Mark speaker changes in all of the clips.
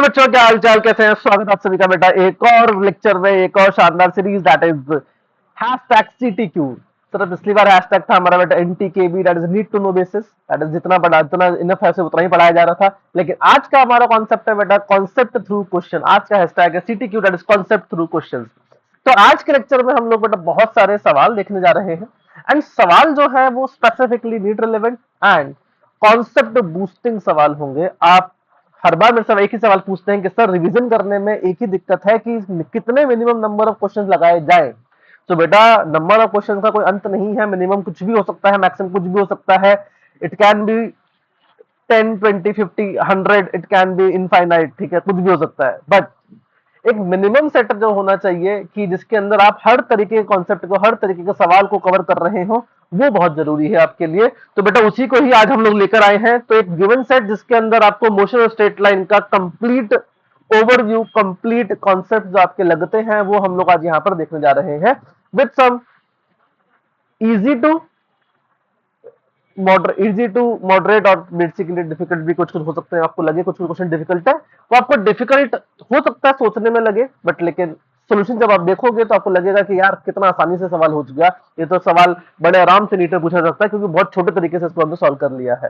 Speaker 1: बच्चों, क्या हाल चाल, कैसे हैं? स्वागत है आप सभी का बेटा एक और लेक्चर में, एक और शानदार series, that is hashtag CTQ. Sir पिछली बार हैशटैग था हमारा बेटा NTKB, that is need to know basis. That is जितना बड़ा जितना इनफ है उतना ही पढ़ाया जा रहा था। लेकिन आज का हमारा कॉन्सेप्ट है बेटा कॉन्सेप्ट थ्रू क्वेश्चन। आज का हैशटैग है CTQ, that is concept through question. तो आज के लेक्चर में हम लोग बेटा बहुत सारे सवाल देखने जा रहे हैं, एंड सवाल जो है वो specifically need relevant and concept boosting सवाल होंगे। आप हर बार मेरे से एक ही सवाल पूछते हैं कि सर रिवीजन करने में एक ही दिक्कत है कि कितने मिनिमम नंबर ऑफ क्वेश्चंस लगाए जाएं। तो बेटा नंबर ऑफ क्वेश्चंस का कोई अंत नहीं है, मिनिमम कुछ भी हो सकता है, मैक्सिमम कुछ भी हो सकता है। It can be 10, 20, 50, 100, it can be infinite, ठीक है, कुछ भी हो सकता है। बट एक मिनिमम सेट जो होना चाहिए कि जिसके अंदर आप हर तरीके के कॉन्सेप्ट को, हर तरीके के सवाल को कवर कर रहे हो, वो बहुत जरूरी है आपके लिए। तो बेटा उसी को ही आज हम लोग लेकर आए हैं। तो एक गिवन सेट जिसके अंदर आपको मोशन और स्ट्रेट लाइन का कंप्लीट ओवरव्यू, कंप्लीट कॉन्सेप्ट जो आपके लगते हैं, वो हम लोग आज यहाँ पर देखने जा रहे हैं with some easy to moderate और बेसिकली डिफिकल्ट भी कुछ कुछ हो सकते हैं। आपको लगे कुछ क्वेश्चन डिफिकल्ट है तो आपको डिफिकल्ट हो सकता है सोचने में लगे, बट लेकिन सोल्यूशन जब आप देखोगे तो आपको लगेगा कि यार कितना आसानी से सवाल हो गया, ये तो सवाल बड़े आराम से नीट में पूछा जा सकता है क्योंकि बहुत छोटे तरीके से इसको हमने सॉल्व कर लिया है।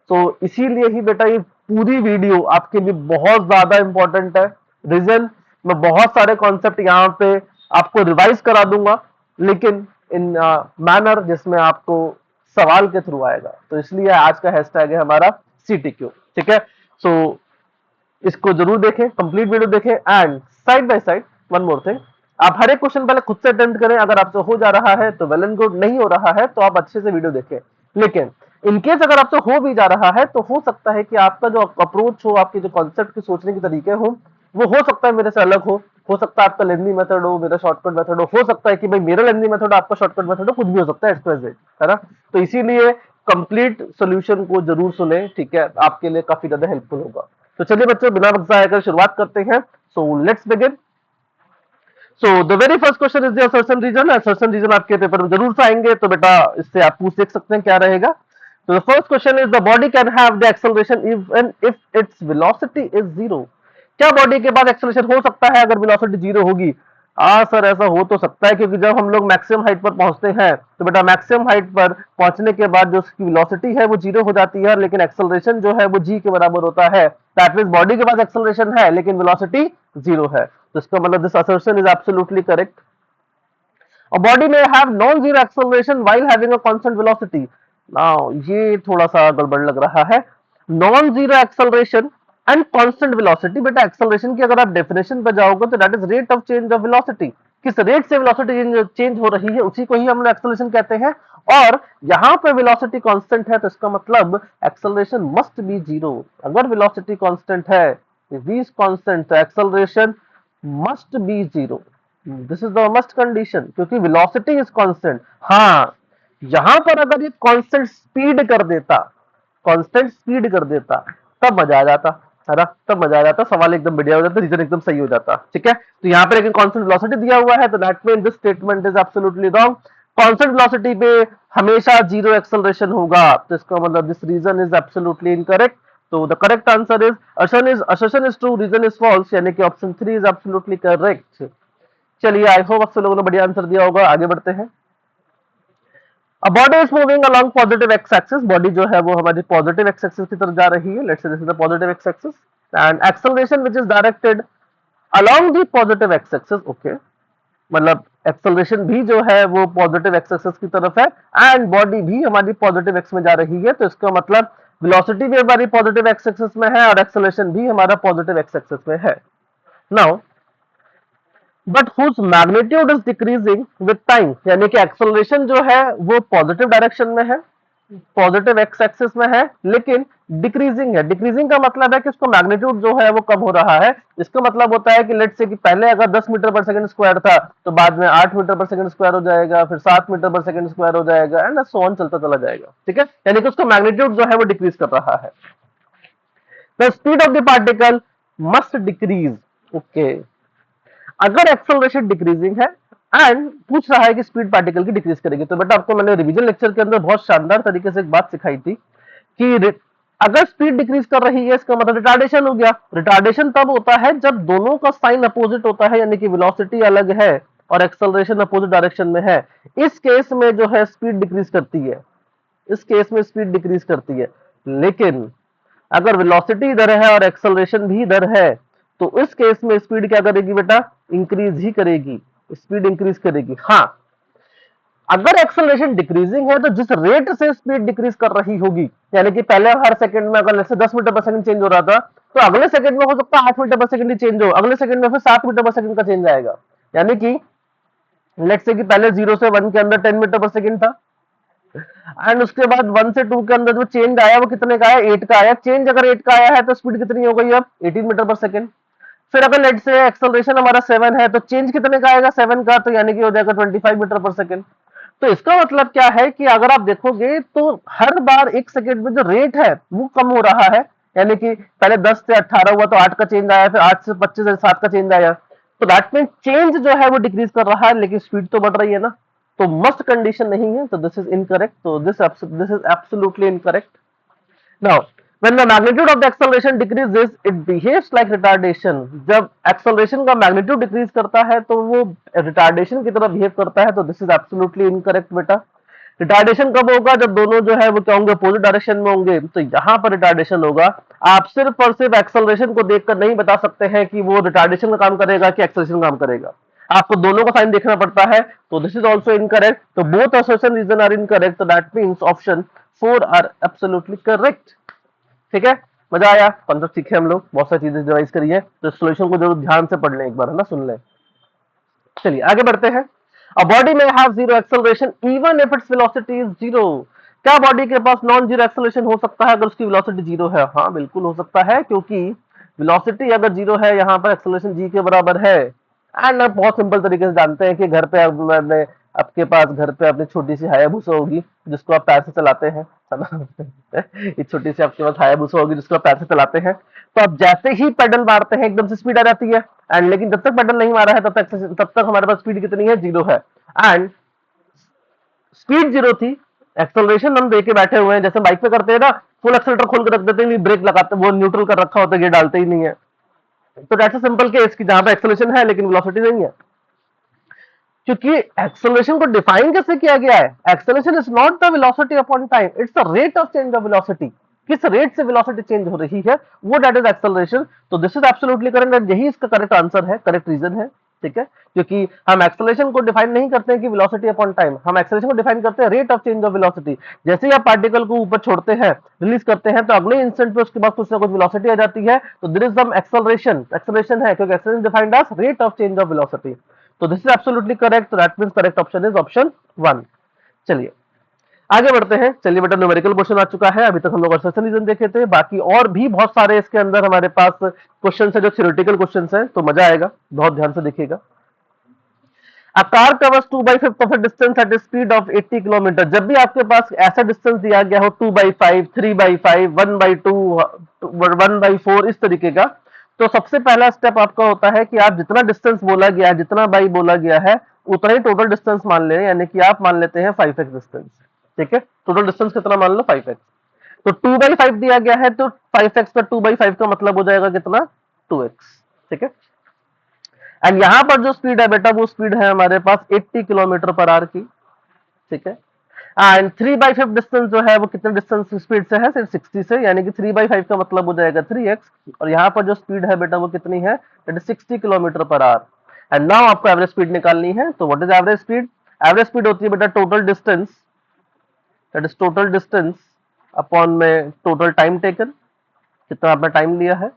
Speaker 1: तो इसीलिए ही बेटा ये पूरी वीडियो आपके लिए बहुत ज्यादा इंपॉर्टेंट है। रीजन, मैं बहुत सारे कॉन्सेप्ट यहाँ पे आपको रिवाइज करा दूंगा, लेकिन इन मैनर जिसमें आपको सवाल के थ्रू आएगा। तो इसलिए आज का हैशटैग है हमारा सीटीक्यू, ठीक है। सो इसको जरूर देखें, कंप्लीट वीडियो देखें, and side by side one more thing, आप हर एक क्वेश्चन पहले खुद से अटेम्प्ट करें। अगर आपसे हो जा रहा है तो वेल एंड गुड, नहीं हो रहा है तो आप अच्छे से वीडियो देखें। लेकिन इनकेस अगर आपसे हो भी जा रहा है तो हो सकता है कि आपका जो अप्रोच हो, आपके जो कॉन्सेप्ट के सोचने के तरीके हो, वो हो सकता है मेरे से अलग हो सकता है आपका लेंदी मेथड हो, मेरा शॉर्टकट मेथड हो सकता है कि भाई मेरा लेंदी मेथड आपका शॉर्टकट मेथड हो, कुछ भी हो सकता है, एक्सप्रेस है ना। तो इसीलिए कंप्लीट सॉल्यूशन को जरूर सुने, ठीक है, आपके लिए काफी ज्यादा हेल्पफुल होगा। तो चलिए बच्चों, बिना वक्त जाया कर शुरुआत करते हैं। So let's begin. So the very first question is the assertion reason. Assertion reason आपके पेपर में जरूर से आएंगे, तो बेटा इससे आप पूछ देख सकते हैं क्या रहेगा। तो the first question is the body can have the acceleration even if its velocity is zero. क्या बॉडी के पास एक्सेलरेशन हो सकता है अगर वेलोसिटी जीरो होगी? सर ऐसा हो तो सकता है, क्योंकि जब हम लोग मैक्सिमम हाइट पर पहुंचते हैं तो बेटा मैक्सिमम हाइट पर पहुंचने के बाद जो उसकी वेलोसिटी है वो जीरो हो जाती है, लेकिन एक्सेलरेशन जो है वो जी के बराबर होता है। दैट मींस बॉडी के पास एक्सेलरेशन है लेकिन वेलोसिटी जीरो है। तो इसका मतलब this assertion is absolutely correct. A body may have non-zero acceleration while having a constant velocity. Now ये थोड़ा सा गड़बड़ लग रहा है। Non zero acceleration and constant velocity, बेटा एक्सेलरेशन की अगर आप डेफिनेशन पे जाओगे तो that is rate of change of velocity. किस रेट से वेलोसिटी चेंज हो रही है उसी को ही हम लोग एक्सेलरेशन कहते हैं। और यहाँ पे वेलोसिटी कांस्टेंट है तो इसका मतलब एक्सेलरेशन मस्ट बी जीरो। अगर वेलोसिटी कांस्टेंट है, v is constant, तो acceleration must be zero. This is the must condition, क्योंकि वेलोसिटी इज कांस्टेंट। हाँ, यहां पर अगर ये कांस्टेंट स्पीड कर देता, कांस्टेंट स्पीड कर देता, तब मजा आ जाता है ना, तब मजा आ जाता, सवाल एकदम बढ़िया हो जाता, रीजन एकदम सही हो जाता, ठीक है। तो यहाँ पर लेकिन कांस्टेंट वेलोसिटी दिया हुआ है तो that means this statement is absolutely wrong. Constant velocity पे हमेशा जीरो एक्सेलरेशन होगा, तो इसका मतलब this reason is absolutely incorrect. तो the correct answer is assertion is true, reason is false, यानी कि ऑप्शन 3 इज एब्सोल्युटली करेक्ट। चलिए, आई होप आप सब लोगों ने बढ़िया आंसर दिया होगा। आगे बढ़ते हैं। A body is moving along positive x-axis. Body जो है वो हमारी पॉजिटिव एक्स एक्सिस की तरफ जा रही है। Let's say this is the positive x axis and acceleration which is directed along the positive x axis. Okay, मतलब एक्सेलरेशन भी जो है वो पॉजिटिव एक्स एक्सिस की तरफ है एंड बॉडी भी हमारी पॉजिटिव एक्स में जा रही है। तो इसका मतलब वेलोसिटी भी हमारी पॉजिटिव एक्स एक्सिस में है और एक्सेलरेशन भी हमारा पॉजिटिव एक्स एक्सिस में है। Now but whose magnitude is decreasing with time, यानी कि एक्सेलरेशन जो है वो पॉजिटिव डायरेक्शन में है, पॉजिटिव एक्स एक्सिस में है, लेकिन डिक्रीजिंग है। डिक्रीजिंग का मतलब है कि उसका मैग्नीट्यूड जो है वो कम हो रहा है। इसका मतलब होता है कि लेट्स से कि पहले अगर 10 मीटर पर सेकंड स्क्वायर था तो बाद में 8 मीटर पर सेकंड स्क्वायर हो जाएगा, फिर 7 मीटर पर सेकंड स्क्वायर हो जाएगा एंड सो ऑन चलता चला जाएगा, ठीक है। यानी कि उसका मैग्नीट्यूड जो है वो डिक्रीज कर रहा है। The speed of the particle must decrease. Okay, अगर एक्सेलरेशन डिक्रीजिंग है एंड पूछ रहा है कि स्पीड पार्टिकल की डिक्रीज करेगी, तो बेटा आपको मैंने रिवीजन लेक्चर के अंदर बहुत शानदार तरीके से एक बात सिखाई थी कि अगर स्पीड डिक्रीज कर रही है इसका मतलब रिटार्डेशन हो गया। रिटार्डेशन तब होता है जब दोनों का साइन अपोजिट होता है, यानी कि वेलोसिटी अलग है और एक्सेलरेशन अपोजिट डायरेक्शन में है। इस केस में जो है स्पीड डिक्रीज करती है, इस केस में स्पीड डिक्रीज करती है। लेकिन अगर वेलोसिटी इधर है और एक्सेलरेशन भी इधर है, तो इस केस में स्पीड क्या करेगी बेटा, इंक्रीज ही करेगी, स्पीड इंक्रीज करेगी। हाँ, अगर एक्सेलरेशन डिक्रीजिंग है तो जिस रेट से स्पीड डिक्रीज कर रही होगी, यानी कि पहले हर सेकंड में अगर जैसे 10 मीटर पर सेकंड चेंज हो रहा था, तो अगले सेकंड में हो सकता है 8 मीटर पर सेकंड ही चेंज हो, अगले सेकंड में फिर 7 मीटर पर सेकंड का चेंज आएगा। यानी कि लेट्स से कि पहले 0 से 1 के अंदर 10 मीटर पर सेकंड था, एंड उसके बाद 1 से 2 के अंदर जो चेंज आया वो कितने का आया, 8 का आया। चेंज अगर 8 का आया है तो स्पीड कितनी हो गई अब, 18 मीटर पर सेकंड। फिर अगर लेट से एक्सेलरेशन हमारा 7 है तो चेंज कितने का आएगा, 7 का, तो यानी कि हो जाएगा 25 मीटर पर सेकंड। तो इसका मतलब क्या है कि अगर आप देखोगे तो हर बार एक सेकंड में जो रेट है वो कम हो रहा है, यानी कि पहले 10 से 18 हुआ तो 8 का चेंज आया, फिर 8 से 25 से 7 का चेंज आया। तो दैट मीन चेंज जो है वो डिक्रीज कर रहा है, लेकिन स्पीड तो बढ़ रही है ना। तो मस्ट कंडीशन नहीं है, तो दिस इज इनकरेक्ट, तो this is absolutely incorrect. Now, when the magnitude of the acceleration decreases, it behaves like retardation. जब acceleration का magnitude decrease करता है तो वो retardation की तरह behave करता है, तो this is absolutely incorrect बेटा। रिटार्डेशन कब होगा, जब दोनों जो है वो क्या होंगे, अपोजिट डायरेक्शन में होंगे, तो यहाँ पर रिटार्डेशन होगा। आप सिर्फ और सिर्फ एक्सेलरेशन को देखकर नहीं बता सकते हैं कि वो रिटार्डेशन का काम करेगा कि एक्सेलरेशन काम करेगा, आपको दोनों का साइन देखना पड़ता है। तो दिस इज ऑल्सो इनकरेक्ट, तो both association reason are incorrect, तो that means option 4 are absolutely correct. ठीक है, मजा आया, कंसेप्ट सीखे हम लोग, बहुत सारी चीजें रिवाइज करी है, तो सोल्यूशन को जरूर ध्यान से पढ़ लें एक बार, है ना, सुन लें। चलिए आगे बढ़ते हैं। अ बॉडी में have zero acceleration even if its velocity is zero. क्या बॉडी के पास नॉन जीरो एक्सेलरेशन हो सकता है अगर उसकी वेलोसिटी जीरो है? हाँ बिल्कुल हो सकता है, क्योंकि वेलोसिटी अगर जीरो है, यहाँ पर एक्सेलरेशन जी के बराबर है। एंड आप बहुत सिंपल तरीके से जानते हैं कि घर पे अपने आपके पास घर पे अपनी छोटी सी हायाबुसा होगी जिसको आप पैर से चलाते हैं, है ना। ये छोटी सी आपके पास हायाबुसा होगी जिसको आप पैर से चलाते हैं, तो आप जैसे ही पेडल मारते हैं एकदम से स्पीड आ जाती है। एंड लेकिन जब तक पेडल नहीं मारा है तब तक हमारे पास स्पीड कितनी है, जीरो है। एंड स्पीड जीरो थी, एक्सेलरेशन हम देके बैठे हुए हैं, जैसे बाइक पे करते हैं ना, फुल एक्सेलेटर खोल के रख देते हैं, ब्रेक लगाते, वो न्यूट्रल कर रखा होता है, गियर डालते ही नहीं है। तो दैट्स अ सिंपल केस कि जहां पे एक्सेलरेशन है लेकिन वेलोसिटी नहीं है। क्योंकि एक्सेलरेशन को डिफाइन कैसे किया गया है, acceleration is not the velocity upon time, it's the rate of change of velocity. किस रेट से वेलोसिटी चेंज हो रही है वो दैट इज एक्सेलरेशन। तो दिस इज एब्सोल्युटली करेक्ट, यही इसका करेक्ट आंसर है, करेक्ट रीजन है। ठीक है, क्योंकि हम एक्सेलरेशन को डिफाइन नहीं करते हैं कि वेलोसिटी अपॉन टाइम, हम एक्सेलरेशन को डिफाइन करते हैं rate of change of velocity. जैसे ही आप पार्टिकल को ऊपर छोड़ते हैं, रिलीज करते हैं, तो अगले इंस्टेंट पे उसके बाद कुछ ना कुछ वेलोसिटी आ जाती है, तो there is some acceleration, acceleration है, क्योंकि acceleration defined as rate of change of velocity. तो दिस इज एब्सोल्युटली करेक्ट, तो that means correct option is option 1। चलिए आगे बढ़ते हैं। चलिए बेटा, न्यूमेरिकल क्वेश्चन आ चुका है, अभी तक हम लोग असोसिएशन रीजन देखे थे, बाकी और भी बहुत सारे इसके अंदर हमारे पास क्वेश्चन है जो थ्योरेटिकल क्वेश्चन है, तो मजा आएगा, बहुत ध्यान से देखिएगा। A car covers 2/5 of a distance at a speed of 80 kilometre. जब भी आपके पास ऐसा डिस्टेंस दिया गया हो 2/5, 3/5, 1/2, 1/4 इस तरीके का, तो सबसे पहला स्टेप आपका होता है कि आप जितना डिस्टेंस बोला गया है, जितना बाई बोला गया है, उतना ही टोटल डिस्टेंस मान ले, यानी कि आप मान लेते हैं 5x डिस्टेंस। ठीक है, टोटल डिस्टेंस कितना मान लो, 5x। तो 2/5 दिया गया है, तो 5x का 2/5 का मतलब हो जाएगा कितना, 2x। ठीक है, एंड यहां पर जो स्पीड है बेटा, वो स्पीड है हमारे पास 80 किलोमीटर पर आवर की। ठीक है, एंड 3/5 डिस्टेंस जो है वो कितने डिस्टेंस स्पीड से है, सिर्फ 60 से, यानी कि 3/5 का मतलब हो जाएगा 3x, और यहाँ पर जो स्पीड है बेटा वो कितनी है, that is 60 kilometre per hour. And now आपको एवरेज स्पीड निकालनी है, तो what is average speed? Average speed होती है बेटा total distance, that is total distance upon में टोटल टाइम टेकन, कितना आपने टाइम लिया है।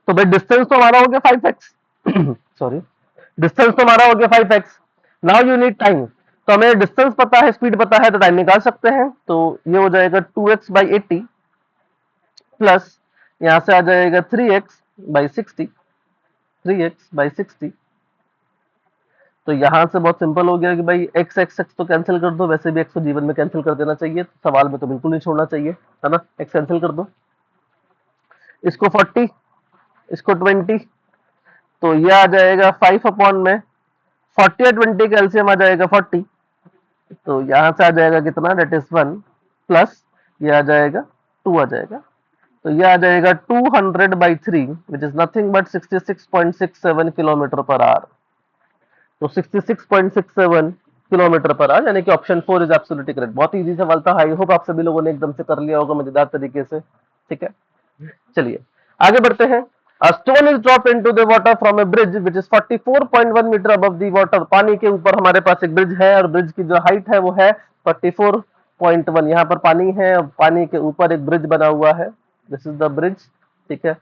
Speaker 1: तो भाई डिस्टेंस तो हमारा हो गया 5x, सॉरी, डिस्टेंस तो हमारा हो गया 5x। Now you need time, तो हमें डिस्टेंस पता है, स्पीड पता है, तो टाइम निकाल सकते हैं। तो ये हो जाएगा 2x/80 प्लस यहां से आ जाएगा 3x/60, 3x/60। तो यहां से बहुत सिंपल हो गया कि भाई x x x तो कैंसिल कर दो, वैसे भी x को जीवन में कैंसिल कर देना चाहिए, सवाल में तो बिल्कुल नहीं छोड़ना चाहिए, है ना। x कैंसिल कर दो, इसको 40, इसको 20, तो ये आ जाएगा 5 अपॉन में 40 और 20 का एलसीएम आ जाएगा 40, तो यहां से आ जाएगा कितना, डेट इज 1 प्लस ये आ जाएगा 2 आ जाएगा। तो ये आ जाएगा 200/3 which is nothing but 66.67 kilometre per hour. तो 66.67 किलोमीटर पर आवर, यानी कि ऑप्शन 4 इज एब्सोल्युटली करेक्ट। बहुत इजी सवाल था, आई होप आप सभी लोगों ने एकदम से कर लिया होगा मजेदार तरीके से। ठीक है, चलिए आगे बढ़ते हैं। A stone is dropped into the water from a bridge which is 44.1 metre above the water। पानी के ऊपर हमारे पास एक ब्रिज है और ब्रिज की जो हाइट है वो है 44.1। यहाँ पर पानी है और पानी के ऊपर एक ब्रिज बना हुआ है, दिस इज द ब्रिज। ठीक है,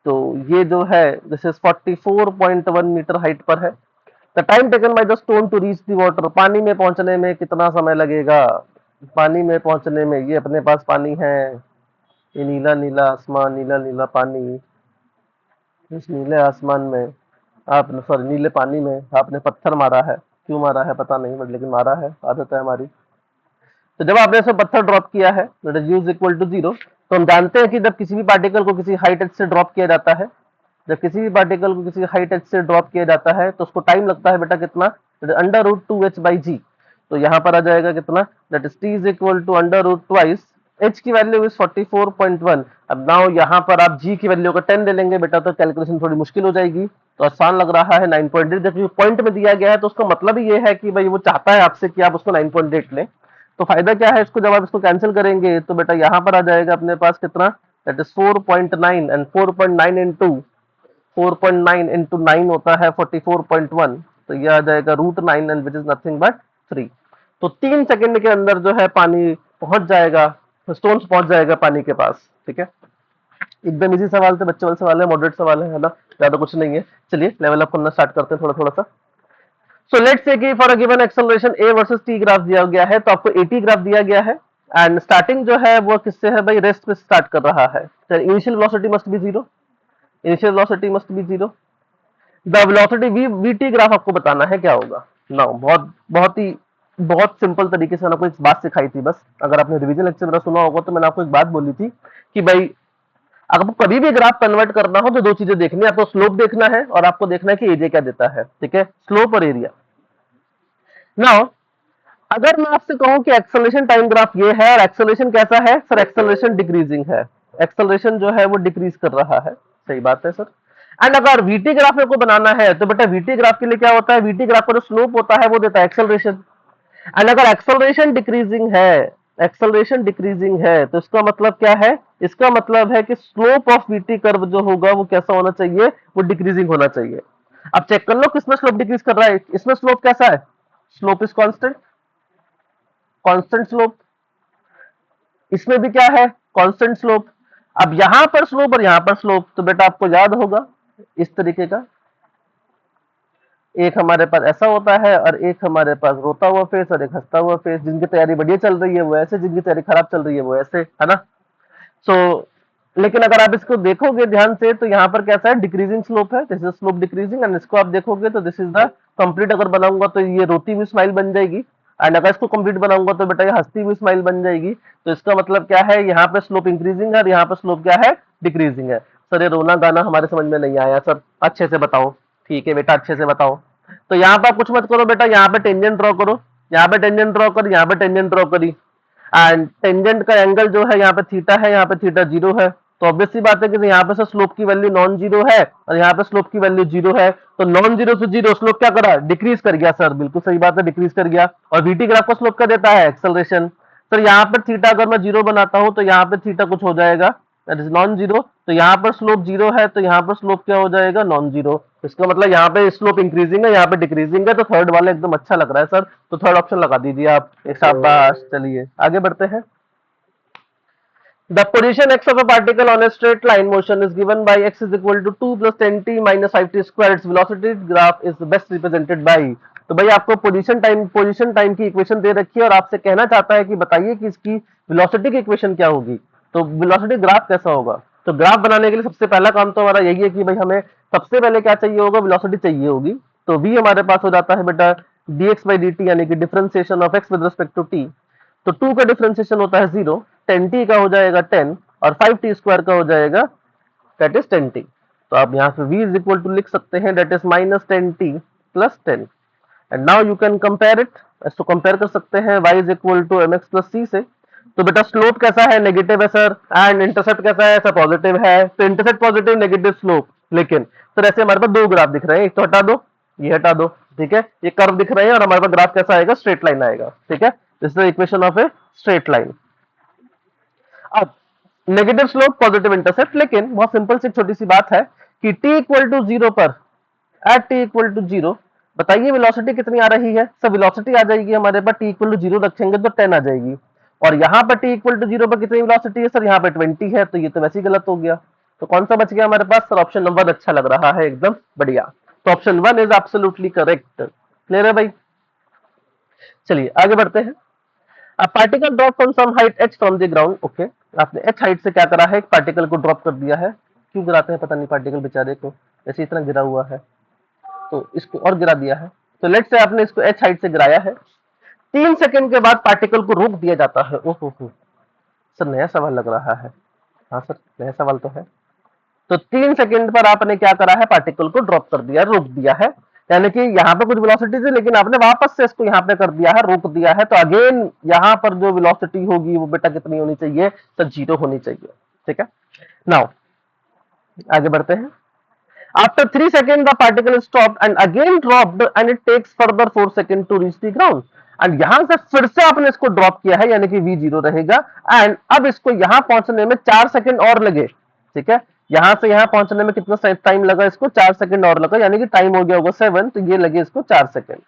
Speaker 1: तो ये जो है दिस इज 44.1 मीटर हाइट पर है। The time taken by the stone to reach the water, पानी में पहुंचने में कितना समय लगेगा? पानी में पहुंचने में, ये अपने पास पानी है, ये नीला नीला आसमान, नीला नीला पानी, इस नीले आसमान में आपने, सॉरी नीले पानी में आपने पत्थर मारा है। क्यों मारा है पता नहीं, बट लेकिन मारा है, आदत है हमारी। तो जब आपने इसमें पत्थर ड्रॉप किया है, that is u equal to 0, तो हम जानते हैं कि जब किसी भी पार्टिकल को किसी हाइट h से ड्रॉप किया जाता है, जब किसी भी पार्टिकल को किसी हाइट h से ड्रॉप किया जाता है तो उसको टाइम लगता है बेटा कितना, √2h/g। तो यहाँ पर आ जाएगा कितना, that is t is equal to √2 h की वैल्यू इज 44.1। अब नाउ यहाँ पर आप g की वैल्यू का 10 ले लेंगे बेटा, तो कैलकुलेशन थोड़ी मुश्किल हो जाएगी। तो आसान लग रहा है 9.8, जब पॉइंट में दिया गया है तो उसका मतलब ही ये है कि भाई वो चाहता है आपसे कि आप उसको 9.8 लें। तो फायदा क्या है इसको, जब आप इसको कैंसिल करेंगे तो बेटा यहाँ पर आ जाएगा अपने पास कितना, दैट इज 4.9, एंड 4.9 इंटू 9 होता है 44.1। तो ये आ जाएगा √9 and which is nothing but 3। तो 3 सेकंड के अंदर जो है पानी पहुंच जाएगा, स्टोन्स पहुंच जाएगा पानी के पास। ठीक है, एकदम इजी सवाल थे, बच्चे वाले सवाल है, मॉडरेट सवाल है ना, ज्यादा कुछ नहीं है। चलिए लेवल अप करना स्टार्ट करते हैं थोड़ा थोड़ा सा। सो लेट्स से कि for a given acceleration a versus t graph दिया गया है, तो आपको at ग्राफ दिया गया है एंड स्टार्टिंग जो है वो किससे है भाई, रेस्ट पे स्टार्ट कर रहा है। Initial velocity must be 0, initial velocity must be 0। The velocity vt graph आपको बताना है क्या होगा। नाउ बहुत सिंपल तरीके से मैंने आपको एक बात सिखाई थी बस, अगर आपने रिवीजन लेक्चर मेरा सुना होगा तो मैंने आपको एक बात बोली थी कि भाई अगर आपको कभी भी ग्राफ कन्वर्ट करना हो तो दो चीजें देखनी है, आपको स्लोप देखना है और आपको देखना है कि एरिया क्या देता है। ठीक है, स्लोप और एरिया। नाउ अगर मैं आपसे कहूं कि एक्सेलरेशन टाइम ग्राफ ये है और एक्सेलरेशन कैसा है सर, एक्सेलरेशन डिक्रीजिंग है, एक्सेलरेशन जो है वो डिक्रीज कर रहा है, सही बात है सर। एंड अगर वीटी ग्राफ मेरे को बनाना है तो बेटा वीटी ग्राफ के लिए क्या होता है, वीटी ग्राफ का जो स्लोप होता है वो देता है एक्सेलरेशन। एंड अगर एक्सेलरेशन डिक्रीजिंग है तो इसका मतलब क्या है, इसका मतलब है कि स्लोप ऑफ वीटी कर्व जो होगा वो कैसा होना चाहिए, वो डिक्रीजिंग होना चाहिए। अब चेक कर लो किसमें स्लोप डिक्रीज कर रहा है, इसमें स्लोप कैसा है, slope is constant, constant slope. इसमें भी क्या है, कांस्टेंट स्लोप। अब यहां पर स्लोप और यहां पर स्लोप, तो बेटा आपको याद होगा इस तरीके का, एक हमारे पास ऐसा होता है और एक हमारे पास रोता हुआ फेस और एक हंसता हुआ फेस। जिनकी तैयारी बढ़िया चल रही है वो ऐसे, जिनकी तैयारी खराब चल रही है वो ऐसे, है ना। सो लेकिन अगर आप इसको देखोगे ध्यान से तो यहाँ पर कैसा है, डिक्रीजिंग स्लोप है, this is slope decreasing. And इसको आप देखोगे तो दिस इज द कंप्लीट, अगर बनाऊंगा तो ये रोती हुई स्माइल बन जाएगी, एंड अगर इसको कंप्लीट बनाऊंगा तो बेटा ये हंसती हुई स्माइल बन जाएगी। तो इसका मतलब क्या है, यहाँ पे स्लोप इंक्रीजिंग है और यहाँ पे स्लोप क्या है, डिक्रीजिंग है। सर ये रोना गाना हमारे समझ में नहीं आया सर, अच्छे से बताओ। ठीक है बेटा, अच्छे से बताओ। तो यहाँ पे आप कुछ मत करो बेटा, यहाँ पे टेंजेंट ड्रॉ करो, यहाँ पे टेंजेंट ड्रॉ करी, यहाँ पे टेंजेंट ड्रॉ करी, एंड टेंजेंट का एंगल जो है यहाँ पे थीटा है, यहाँ पे थीटा 0 है। तो ऑब्वियस सी बात है कि यहाँ पे से स्लोप की वैल्यू नॉन जीरो है और यहाँ पे स्लोप की वैल्यू 0 है। तो नॉन जीरो से जीरो स्लोप क्या करा, डिक्रीज कर गया सर, बिल्कुल सही बात है, डिक्रीज कर गया। और वीटी ग्राफ का स्लोप क्या देता है, एक्सेलरेशन। सर यहाँ पर थीटा अगर मैं 0 बनाता हूँ तो यहाँ पे थीटा कुछ हो जाएगा, दैट इज नॉन जीरो। तो यहाँ पर स्लोप 0 है तो यहाँ पर स्लोप क्या हो जाएगा, नॉन जीरो। इसका मतलब यहाँ पे स्लोप इंक्रीजिंग है, यहाँ पे डिक्रीजिंग है। तो थर्ड वाला एकदम अच्छा लग रहा है सर, तो थर्ड ऑप्शन लगा दीजिए आप, एक शाबाश। चलिए आगे बढ़ते हैं। The position x of a particle on a straight line motion is given by x is equal to 2 plus 10t minus 5t square. Its velocity graph is best represented by। तो भाई आपको पोजीशन टाइम की equation दे रखी है और आपसे कहना चाहता है कि बताइए कि इसकी वेलोसिटी की इक्वेशन क्या होगी। तो वेलोसिटी ग्राफ कैसा होगा, तो ग्राफ बनाने के लिए सबसे पहला काम तो हमारा यही है कि भाई हमें सबसे पहले क्या चाहिए होगा, वेलोसिटी चाहिए होगी। तो v हमारे पास हो जाता है बेटा dx by dt, यानी कि differentiation of x with respect to t। तो 2 का डिफरेंशिएशन होता है 0, 10t का हो जाएगा 10 और 5t स्क्वायर का हो जाएगा दैट इज 10t। तो आप यहाँ पे v इज इक्वल टू लिख सकते हैं that is -10t plus 10। And now you can compare it, इसको कंपेयर कर सकते हैं y is equal to mx plus c से। तो बेटा स्लोप कैसा है, नेगेटिव है सर, एंड इंटरसेप्ट कैसा है सर, पॉजिटिव है। तो इंटरसेप्ट पॉजिटिव, नेगेटिव स्लोप, लेकिन सर ऐसे हमारे पास दो ग्राफ दिख रहे हैं, एक तो हटा दो, ये हटा दो, ठीक है, ये कर्व दिख रहे हैं और हमारे पास ग्राफ कैसा आएगा, स्ट्रेट लाइन आएगा, ठीक है। This is the equation of a straight line. अब नेगेटिव स्लोप, पॉजिटिव इंटरसेप्ट, लेकिन बहुत सिंपल सी छोटी सी बात है कि t इक्वल टू जीरो पर, at t equal to zero, बताइए वेलोसिटी कितनी आ रही है सर, वेलोसिटी आ जाएगी हमारे पास t इक्वल टू जीरो रखेंगे तो 10 आ जाएगी, और यहाँ पर t इक्वल टू जीरो पर कितनी वेलोसिटी है सर, यहाँ पे 20 है, तो ये तो वैसे ही गलत हो गया। तो कौन सा बच गया हमारे पास सर, ऑप्शन नंबर अच्छा लग रहा है, एकदम बढ़िया। तो option one is absolutely correct. Clear है भाई, चलिए आगे बढ़ते हैं। A particle drop from some height h from the ground, okay, आपने h हाइट से क्या करा है, एक पार्टिकल को ड्रॉप कर दिया है। क्यों गिराते हैं पता नहीं पार्टिकल बेचारे को, ऐसे इतना गिरा हुआ है, तो इसको और गिरा दिया है। तो लेट से आपने इसको h हाइट से गिराया है, 3 सेकंड के बाद पार्टिकल को रोक दिया जाता है। ओहो हो सर, नया सवाल लग रहा है। हाँ सर, नया सवाल तो है। तो 3 सेकंड पर आपने क्या करा है, पार्टिकल को ड्रॉप कर दिया, रोक दिया है, यानी कि यहाँ पे कुछ वेलोसिटी थी लेकिन आपने वापस से इसको यहाँ पे कर दिया है, रोक दिया है। तो अगेन यहाँ पर जो वेलोसिटी होगी वो बेटा कितनी होनी चाहिए, तो 0 होनी चाहिए, ठीक है। नाउ आगे बढ़ते हैं। After 3 second the particle stop and again dropped and it takes further 4 second to reach the ground, and यहां से फिर से आपने इसको ड्रॉप किया है, यानी कि v0 रहेगा। एंड अब इसको यहां पहुंचने में 4 सेकंड और लगे, ठीक है। यहां से यहां पहुंचने में कितना टाइम लगा, इसको 4 सेकंड और लगा, यानी कि टाइम हो गया होगा 7, तो ये लगे इसको 4 सेकंड।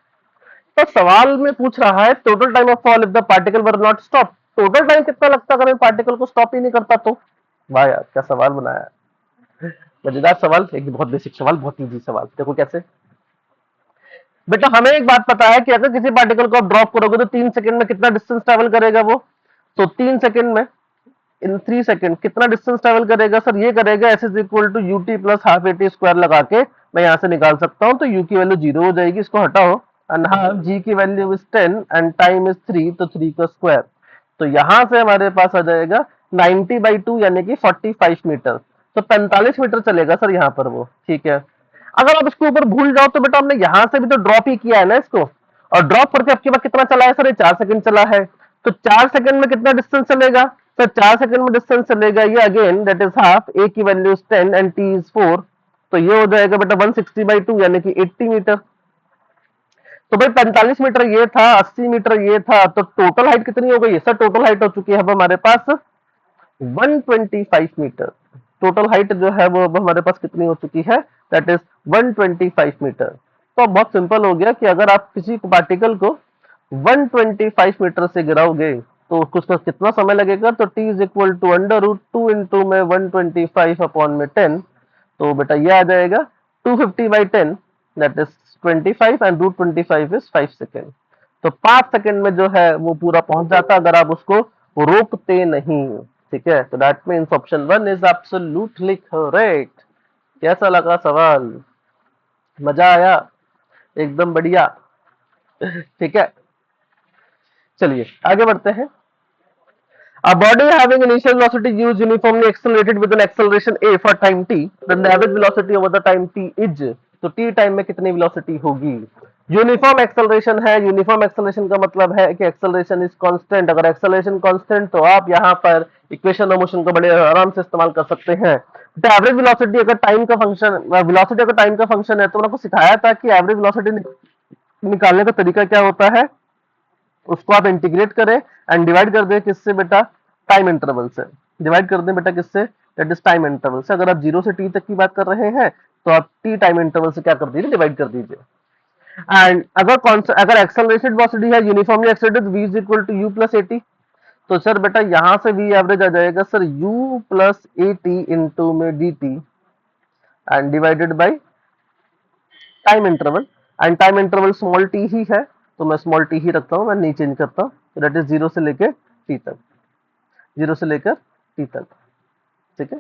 Speaker 1: तो सवाल में पूछ रहा है total time of fall if the particle were not stop, total time कितना लगता अगर पार्टिकल को स्टॉप ही नहीं करता तो। वाह यार क्या सवाल बनाया, मजेदार सवाल, एक बहुत बेसिक सवाल, बहुत इजी सवाल। देखो कैसे, बेटा हमें एक बात पता है कि अगर किसी पार्टिकल को आप ड्रॉप करोगे तो 3 सेकंड में कितना डिस्टेंस ट्रेवल करेगा वो, तो 3 सेकंड में, इन 3 सेकंड कितना डिस्टेंस ट्रेवल करेगा सर, ये करेगा S is equal to U T plus half A T square लगा के मैं यहाँ से निकाल सकता हूँ। तो यू की वैल्यू 0 हो जाएगी, इसको हटाओ, एंड हाफ जी की value is 10 and time is 3, तो 3 का स्क्वायर। तो यहां से हमारे पास आ जाएगा 90/2 यानी कि 45 मीटर, तो 45 मीटर चलेगा सर यहाँ पर वो, ठीक है। अगर आप इसके ऊपर भूल जाओ तो बेटा हमने यहां से भी तो ड्रॉप ही किया है ना इसको, और ड्रॉप करके आपके पास कितना चला है सर, ये 4 सेकंड चला है। तो 4 सेकंड में कितना डिस्टेंस चलेगा सर, 4 सेकंड में डिस्टेंस चलेगा ये अगेन दैट इज हाफ, ए की value is 10 and T is 4, तो ये हो जाएगा बेटा 160/2 यानी कि 80 मीटर। तो भाई 45 मीटर ये था, 80 मीटर ये था, तो टोटल हाइट कितनी हो गई सर, टोटल हाइट हो चुकी है अब हमारे पास 125 मीटर। टोटल हाइट जो है वो अब हमारे पास कितनी हो चुकी है, दैट इज 125 मीटर। तो अब बहुत सिंपल हो गया कि अगर आप किसी पार्टिकल को 125 मीटर से गिराओगे तो उसको कितना समय लगेगा, तो t is equal to √2 into में 125 अपॉन में 10, तो बेटा ये आ जाएगा 250/10 that is 25 and √25 is 5 second. तो 5 सेकेंड में जो है वो पूरा पहुंच जाता अगर आप उसको रोकते नहीं, ठीक है। तो that means option one is absolutely correct. कैसा लगा सवाल, मजा आया, एकदम बढ़िया, ठीक है। चलिए आगे बढ़ते हैं। A body having initial velocity u is uniformly accelerated with an acceleration a for time t, then the average velocity over the time t is, तो t टाइम में कितनी वेलोसिटी होगी। यूनिफॉर्म एक्सेलरेशन है, यूनिफॉर्म एक्सेलरेशन का मतलब है कि acceleration is constant. अगर एक्सेलरेशन कांस्टेंट तो आप यहाँ पर इक्वेशन ऑफ मोशन को बड़े आराम से इस्तेमाल कर सकते हैं। तो एवरेज वेलोसिटी अगर टाइम का फंक्शन, वेलोसिटी अगर टाइम का फंक्शन है तो मैंने आपको सिखाया था कि एवरेज वेलोसिटी निकालने का तरीका क्या होता है, उसको आप इंटीग्रेट करें एंड डिवाइड कर दें किससे बेटा, टाइम इंटरवल से। डिवाइड कर दें बेटा किससे, दैट इज टाइम इंटरवल से। अगर आप 0 से t तक की बात कर रहे हैं तो आप t टाइम इंटरवल से क्या कर दीजिए, डिवाइड कर दीजिए। एंड अगर एक्सेलरेटेड वेलोसिटी है uniformly accelerated v is equal to u plus at, तो सर बेटा यहां से v एवरेज आ जाएगा sir u plus at into में dt and divided by time interval, and time interval small t ही है तो मैं स्मॉल t ही रखता हूं, मैं नहीं चेंज करता। तो दैट इज 0 से लेकर t तक, 0 से लेकर t तक, ठीक है,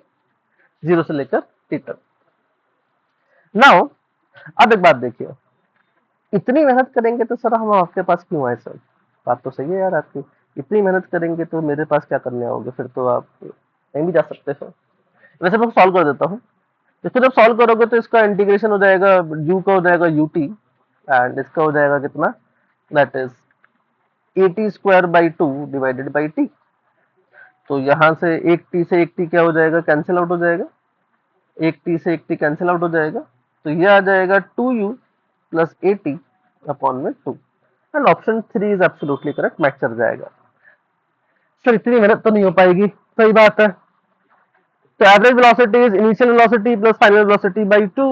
Speaker 1: 0 से लेकर t तक। नाउ अब एक बात देखिए, इतनी मेहनत करेंगे तो सर हम आपके पास क्यों आए सर, बात तो सही है यार आपकी, इतनी मेहनत करेंगे तो मेरे पास क्या करने आओगे, फिर तो आप कहीं भी जा सकते हो। वैसे मैं सॉल्व कर देता हूँ। इसको जब सॉल्व करोगे तो इसका इंटीग्रेशन हो जाएगा, u का हो जाएगा ut एंड इसका हो जाएगा कितना, that is at square by 2 divided by t। तो यहाँ से एक टी से एक टी क्या हो जाएगा, कैंसिल आउट हो जाएगा, एक टी से एक टी कैंसिल आउट हो जाएगा, तो ये आ जाएगा 2u plus A T upon में 2 and option 3 is absolutely correct, match कर जाएगा। सर इतनी मेहनत तो नहीं हो पाएगी, सही बात है। तो average velocity is initial velocity plus final velocity by 2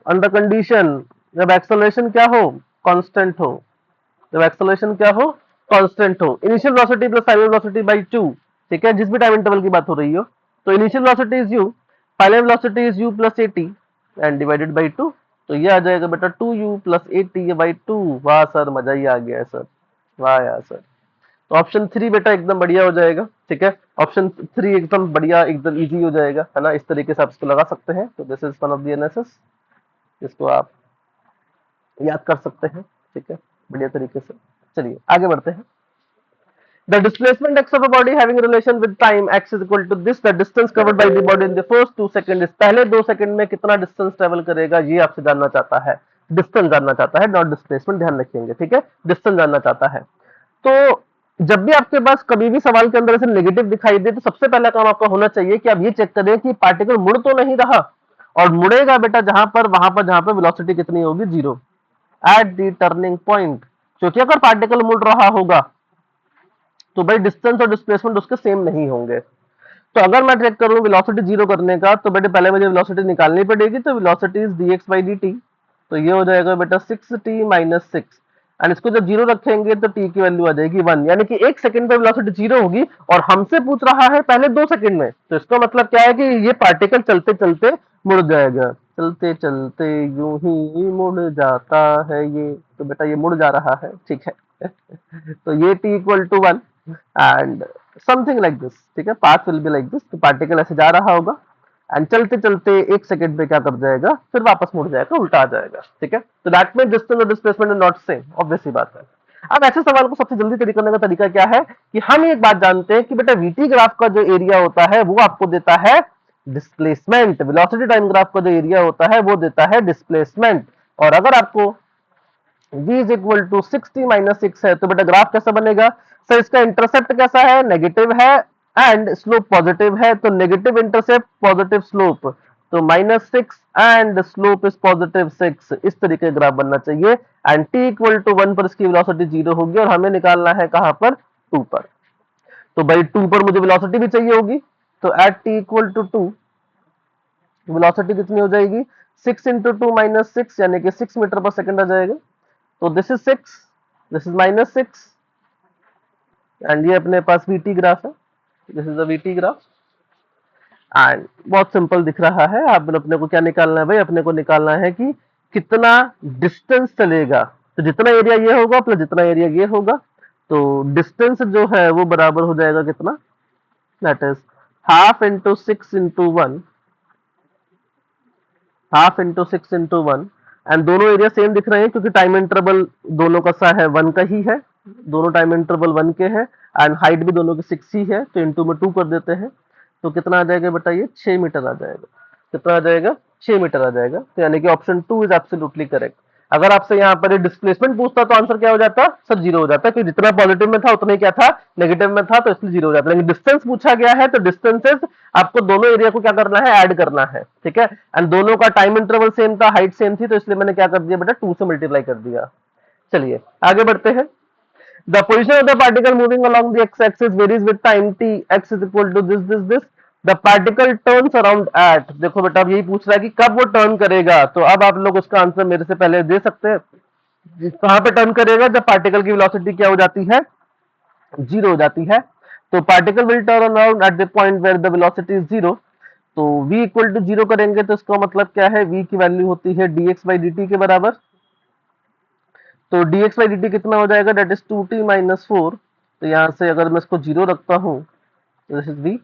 Speaker 1: under condition जब एक्सेलरेशन क्या हो, कांस्टेंट हो, जब एक्सेलरेशन क्या हो, कांस्टेंट हो। Initial velocity plus final velocity by 2, ठीक है, जिस भी टाइम इंटरवल की बात हो रही हो। तो initial velocity is u, final velocity is u plus at and divided by 2, तो ये आ जाएगा बेटा 2u प्लस at बाई 2। वाह सर, मजा ही आ गया है सर, वाह यार सर। तो ऑप्शन 3 बेटा एकदम बढ़िया हो जाएगा, ठीक है, ऑप्शन 3 एकदम बढ़िया, एकदम इजी हो जाएगा, है ना, इस तरीके से आप इसको लगा सकते हैं। तो this is one of the NSS, इसको आप याद कर सकते हैं, ठीक है, बढ़िया तरीके से। चलिए आगे बढ़ते हैं। The displacement x of a body having relation with time x is equal to this, the distance covered by the body in the first 2 seconds is, पहले 2 सेकंड में कितना डिस्टेंस ट्रेवल करेगा ये आपसे जानना चाहता है, डिस्टेंस जानना चाहता है, नॉट डिस्प्लेसमेंट, ध्यान रखेंगे, ठीक है, डिस्टेंस जानना चाहता है। तो जब भी आपके पास कभी भी सवाल के अंदर ऐसे नेगेटिव दिखाई दे, तो सबसे पहला काम आपका होना चाहिए कि आप ये चेक करें कि पार्टिकल मुड़ तो नहीं रहा, और मुड़ेगा बेटा जहां पर, वहां पर जहां पर वेलोसिटी कितनी होगी, 0 एट द टर्निंग पॉइंट। क्योंकि अगर पार्टिकल मुड़ रहा होगा तो भाई डिस्टेंस और डिस्प्लेसमेंट उसके सेम नहीं होंगे। तो अगर मैं ट्रेक करूं वेलोसिटी 0 करने का, तो बेटे पहले मुझे वेलोसिटी निकालनी पड़ेगी, तो velocity is dx by dt, तो ये हो जाएगा बेटा 6t माइनस 6, एंड इसको जब 0 रखेंगे तो t की वैल्यू आ जाएगी 1, यानी कि 1 सेकंड पे वेलोसिटी 0 होगी, और हमसे पूछ रहा है पहले 2 सेकंड में, तो इसका मतलब क्या है कि ये पार्टिकल चलते चलते मुड़ जाएगा, चलते चलते यूं ही मुड़ जाता है ये, तो बेटा ये मुड़ जा रहा है, ठीक है। तो ये t equal to 1 and something like this, ठीक है, path will be like this. तो पार्टिकल ऐसे जा रहा होगा एंड चलते चलते 1 सेकंड पे क्या कर जाएगा, फिर वापस मुड़ जाएगा, उल्टा आ जाएगा, ठीक है। तो दैट मीन डिस्टेंस और displacement is not same, obvious सी बात है। अब ऐसे सवाल को सबसे जल्दी तरीका करने का तरीका क्या है कि हम एक बात जानते हैं कि बेटा वीटी ग्राफ का जो एरिया होता है वो आपको देता है डिस्प्लेसमेंट, वेलोसिटी टाइम ग्राफ का जो एरिया होता है वो देता है डिस्प्लेसमेंट। और अगर आपको v is equal to 60 minus 6 है, तो बेटा ग्राफ कैसा बनेगा, सर इसका इंटरसेप्ट कैसा है, नेगेटिव है एंड स्लोप पॉजिटिव है, तो नेगेटिव इंटरसेप्ट पॉजिटिव स्लोप, तो minus 6 and slope is positive 6, इस तरीके का ग्राफ बनना चाहिए। एंड t इक्वल टू 1 पर इसकी वेलोसिटी 0 होगी, और हमें निकालना है कहां पर, 2 पर। तो भाई 2 पर मुझे वेलोसिटी भी चाहिए होगी, तो at t equal to 2 velocity कितनी हो जाएगी, 6 इंटू 2 माइनस 6, यानी कि 6 मीटर पर सेकंड आ जाएगा। तो this is 6, this is minus 6, and ये अपने पास वीटी ग्राफ है, this is the VT graph, and बहुत सिंपल दिख रहा है। आप अपने को क्या निकालना है भाई, अपने को निकालना है कि कितना डिस्टेंस चलेगा, तो जितना एरिया ये होगा प्लस जितना एरिया ये होगा, तो डिस्टेंस जो है वो बराबर हो जाएगा कितना, that is half into 6 into 1, half into 6 into 1, and दोनों एरिया सेम दिख रहे हैं क्योंकि टाइम इंटरवल दोनों का सा है 1 का ही है, दोनों टाइम इंटरवल 1 के हैं, एंड हाइट भी दोनों की 6 ही है, तो इंटू में 2 कर देते हैं, तो कितना आ जाएगा बेटा, ये 6 मीटर आ जाएगा, कितना आ जाएगा, 6 मीटर आ जाएगा। तो यानी कि ऑप्शन 2 इज एब्सोल्युटली करेक्ट। अगर आपसे यहाँ पर डिस्प्लेसमेंट पूछता तो आंसर क्या हो जाता, सर 0 हो जाता, क्योंकि जितना पॉजिटिव में था उतना ही क्या था, नेगेटिव में था, तो इसलिए 0 हो जाता। लेकिन डिस्टेंस पूछा गया है, तो डिस्टेंसेस आपको दोनों एरिया को क्या करना है, ऐड करना है, ठीक है, एंड दोनों का टाइम इंटरवल सेम था, हाइट सेम थी, तो इसलिए मैंने क्या कर दिया बेटा, 2 से मल्टीप्लाई कर दिया। चलिए आगे बढ़ते हैं। The position of the particle moving along the x-axis varies with time t, x is equal to this. The particle turns around at, देखो बेटा अब यही पूछ रहा है कि कब वो टर्न करेगा, तो अब आप लोग उसका आंसर मेरे से पहले दे सकते हैं। कहां पे टर्न करेगा, जब पार्टिकल की वेलोसिटी क्या हो जाती है, 0 हो जाती है। तो particle will turn around at the point where the velocity is 0, तो v इक्वल टू 0 करेंगे तो इसका मतलब क्या है, v की वैल्यू होती है dx बाई dt के बराबर, तो dx बाई dt कितना हो जाएगा, दैट इज 2t माइनस 4, तो यहाँ से अगर मैं इसको 0 रखता हूँ, दिस इज v,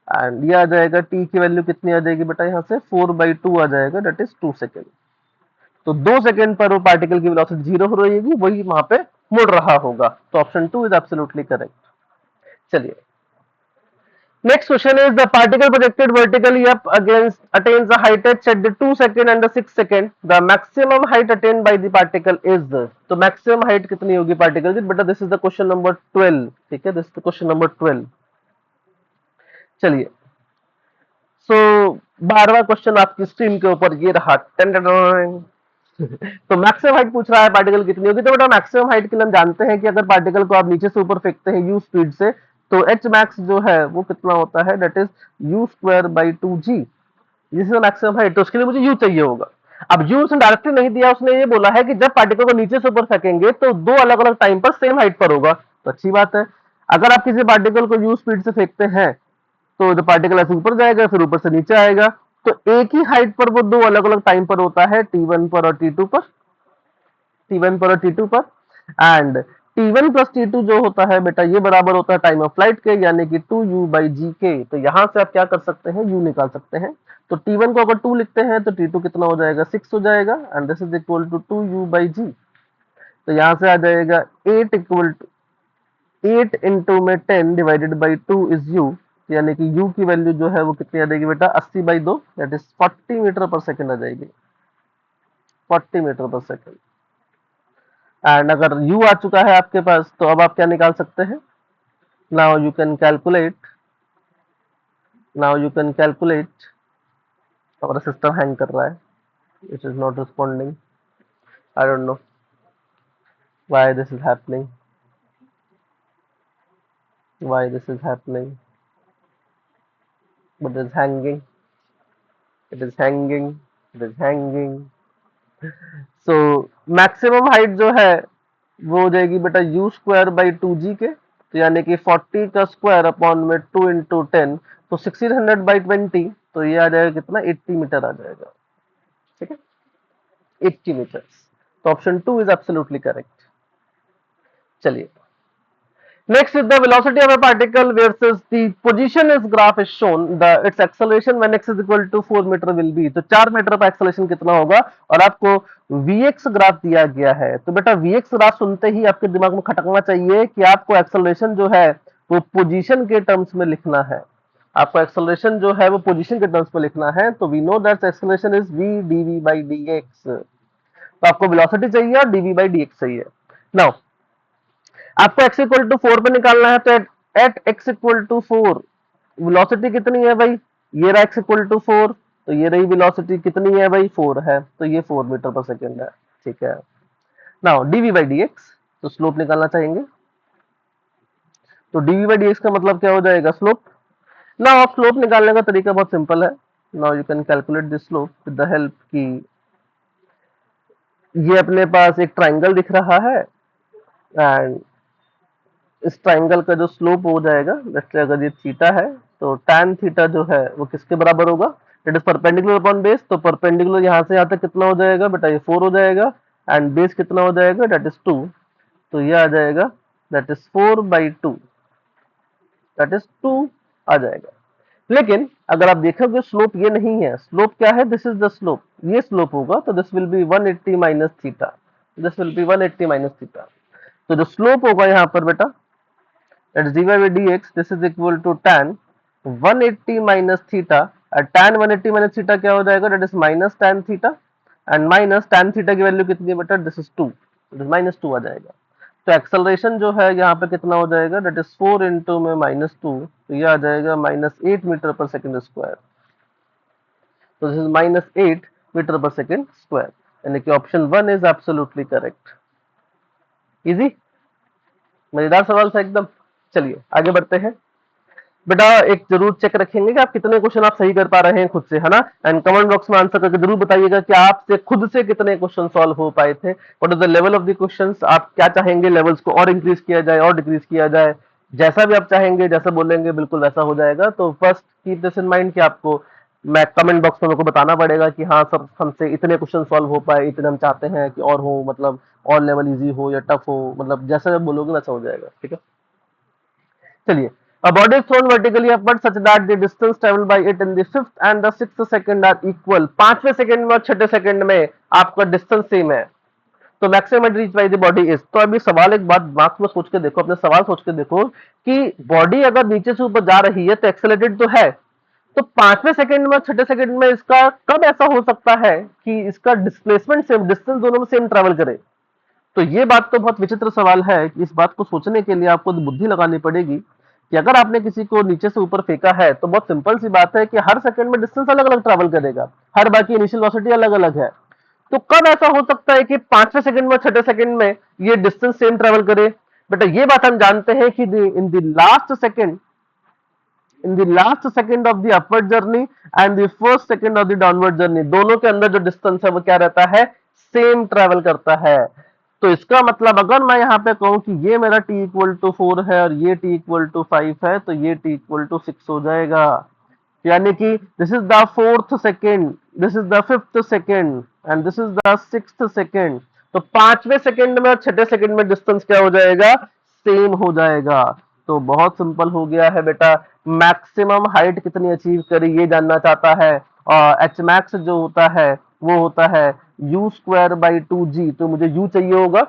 Speaker 1: एंड ये आ जाएगा t की वैल्यू कितनी आ जाएगी बेटा, यहाँ से 4/2 आ जाएगा, दैट इज 2 सेकेंड। तो 2 सेकेंड पर वो पार्टिकल की वेलोसिटी 0 हो रहेगी, वही वहां पे मुड़ रहा होगा, तो ऑप्शन 2 इज एब्सोल्युटली करेक्ट। चलिए next question is, the particle projected vertically up against attains the height h at the 2 second and the 6 second, the maximum height attained by the particle is, तो maximum height कितनी होगी particle की बेटा, this is the question number 12, ठीक है, this is the question number 12। चलिए, सो 12वां question आपकी screen के ऊपर ये रहा। तो मैक्सिमम हाइट पूछ रहा है पार्टिकल कितनी होगी। तो बेटा मैक्सिमम हाइट के लिए हम जानते हैं कि अगर पार्टिकल को आप नीचे से ऊपर फेंकते हैं यू स्पीड से, तो एच मैक्स जो है वो कितना होता है, that is you square by 2g। This is maximum height. तो उसके लिए मुझे यू चाहिए होगा। अब यू उसने डायरेक्टली नहीं दिया, उसने ये बोला है कि जब पार्टिकल को नीचे से ऊपर फेंकेंगे तो दो अलग अलग टाइम पर सेम हाइट पर होगा। तो अच्छी बात है। अगर आप किसी पार्टिकल को यू स्पीड से फेंकते हैं तो जो पार्टिकल ऐसे ऊपर जाएगा फिर ऊपर से नीचे आएगा, तो एक ही हाइट पर वो दो अलग अलग टाइम पर होता है, टी1 पर और टी2 पर, टी1 पर और टी2 पर। एंड टी1 प्लस टी2 जो होता है बेटा ये बराबर होता है टाइम ऑफ फ्लाइट के, यानी कि 2u बाई जी के। तो यहां से आप क्या कर सकते हैं, u निकाल सकते हैं। तो टी1 को अगर 2 लिखते हैं तो टी2 कितना हो जाएगा, 6 हो जाएगा। And this is equal to 2u by g. तो यहां से आ जाएगा 8 इक्वल टू 8 इंटू में 10 डिवाइडेड बाई 2 इज u, यानी कि u की वैल्यू जो है वो कितनी आ जाएगी बेटा, 80 by 2, that is 40 metre per second आ जाएगी, 40 मीटर पर सेकंड। एंड अगर u आ चुका है आपके पास तो अब आप क्या निकाल सकते हैं, now you can calculate, now you can calculate. हमारा सिस्टम हैंग कर रहा है, it is not responding, I don't know why this is happening, why this is happening, but it is hanging, it is hanging, it is hanging. So maximum height जो है वो हो जाएगी बेटा यू स्क्वायर बाई 2g के, तो यानी कि 40 का स्क्वायर अपॉन में 2 इंटू 10, तो 1600 बाई 20, तो ये आ जाएगा कितना, 80 मीटर आ जाएगा। ठीक है, 80 मीटर। तो ऑप्शन 2 इज एब्सोल्युटली करेक्ट। चलिए, next is the velocity of a particle versus the position is graph is shown, the its acceleration when x is equal to 4 meter will be। तो 4 metre पर acceleration कितना होगा, और आपको vx graph दिया गया है। तो बेटा vx ग्राफ सुनते ही आपके दिमाग में खटकना चाहिए कि आपको एक्सेलरेशन जो है वो पोजीशन के टर्म्स में लिखना है। आपको एक्सेलरेशन जो है वो पोजीशन के टर्म्स में लिखना है। तो we know that acceleration is v dv by dx। तो आपको वेलोसिटी चाहिए और dv by dx चाहिए। नाउ आपको x इक्वल टू 4 पे निकालना है, तो at x equal to 4 velocity कितनी है भाई, ये रहा x इक्वल टू 4, तो ये रही वेलोसिटी कितनी है भाई, 4 है, तो ये 4 मीटर पर सेकेंड है। ठीक है, नाउ dv बाई dx, तो स्लोप निकालना चाहेंगे। तो dv बाई dx का मतलब क्या हो जाएगा, स्लोप। नाउ स्लोप निकालने का तरीका बहुत सिंपल है। Now you can calculate this slope with the help की ये अपने पास एक ट्राइंगल दिख रहा है, एंड इस ट्राइंगल का जो स्लोप हो जाएगा, जैसे अगर ये थीटा है तो tan थीटा जो है वो किसके बराबर होगा, it is perpendicular upon base. तो परपेंडिकुलर यहाँ से यहाँ तक कितना हो जाएगा बेटा, ये 4 हो जाएगा। एंड बेस कितना हो जाएगा, दैट इज 2। तो ये आ जाएगा that is 4 by 2, that is 2 आ जाएगा। लेकिन अगर आप देखोगे स्लोप ये नहीं है, स्लोप क्या है, दिस इज द स्लोप, ये स्लोप होगा। तो this will B 180 minus theta, this will B 180 minus theta. तो जो स्लोप होगा यहाँ पर बेटा, that is dy by dx, this is equal to tan 180 minus theta। tan 180 minus theta क्या हो जाएगा, that is minus tan theta, and minus tan theta की वैल्यू कितनी है बेटा, this is 2, that is minus 2 आ जाएगा। तो एक्सेलरेशन जो है यहाँ पे कितना हो जाएगा, that is 4 इंटू में minus 2, तो ये आ जाएगा -8 मीटर पर सेकंड स्क्वायर। तो this is -8 metre per second square, यानी कि option 1 is absolutely correct. Easy, मजेदार सवाल था एकदम। चलिए आगे बढ़ते हैं। बेटा एक जरूर चेक रखेंगे कि आप कितने क्वेश्चन आप सही कर पा रहे हैं खुद से, है ना। एंड कमेंट बॉक्स में आंसर करके जरूर बताइएगा कि आपसे खुद से कितने क्वेश्चन सॉल्व हो पाए थे। What is the level of the questions, आप क्या चाहेंगे, लेवल्स को और इंक्रीज किया जाए और डिक्रीज किया जाए, जैसा भी आप चाहेंगे, जैसा बोलेंगे बिल्कुल वैसा हो जाएगा। तो first keep this in mind कि आपको मैं कमेंट बॉक्स में मेरे को बताना पड़ेगा कि हाँ सर हमसे इतने क्वेश्चन सॉल्व हो पाए, इतने हम चाहते हैं कि और हो, मतलब और लेवल इजी हो या टफ हो, मतलब जैसा आप बोलोगे वैसा हो जाएगा। ठीक है, चलिए। A body is thrown vertically upward such that the distance traveled by it in the fifth and the sixth second are equal। पांचवें सेकंड में और छठे सेकंड में आपका डिस्टेंस सेम है, तो maximum reach by the body is. तो अभी सवाल एक बात दिमाग में सोच के देखो, अपने सवाल सोच के देखो कि बॉडी अगर नीचे से ऊपर जा रही है तो एक्सेलरेटेड तो है, तो पांचवें सेकंड में और छठे सेकंड में इसका कब ऐसा हो सकता है कि इसका डिस्प्लेसमेंट सेम, डिस्टेंस दोनों में सेम ट्रेवल करे। तो ये बात तो बहुत विचित्र सवाल है कि इस बात को सोचने के लिए आपको बुद्धि लगानी पड़ेगी कि अगर आपने किसी को नीचे से ऊपर फेंका है तो बहुत सिंपल सी बात है कि हर सेकंड में डिस्टेंस अलग अलग ट्रेवल करेगा, हर बार की इनिशियल वेलोसिटी अलग अलग है। तो कब ऐसा हो सकता है कि पांचवें सेकंड में छठे सेकंड में ये डिस्टेंस सेम ट्रेवल करे? बेटा ये बात हम जानते हैं कि in the last second, in the last second of the upward journey and the first second of the downward journey, दोनों के अंदर जो डिस्टेंस है वो क्या रहता है? सेम ट्रेवल करता है। तो इसका मतलब अगर मैं यहाँ पे कहूं कि ये मेरा t इक्वल टू 4 है और ये t इक्वल टू 5 है, तो ये t इक्वल टू 6 हो जाएगा। यानी कि this is the fourth second, this is the fifth second and this is the sixth second. तो पांचवें सेकेंड में और छठे सेकेंड में डिस्टेंस क्या हो जाएगा? सेम हो जाएगा। तो बहुत सिंपल हो गया है बेटा। मैक्सिमम हाइट कितनी अचीव करी ये जानना चाहता है, और एच मैक्स जो होता है वो होता है यू स्क्वायर बाई 2g, तो मुझे यू चाहिए होगा।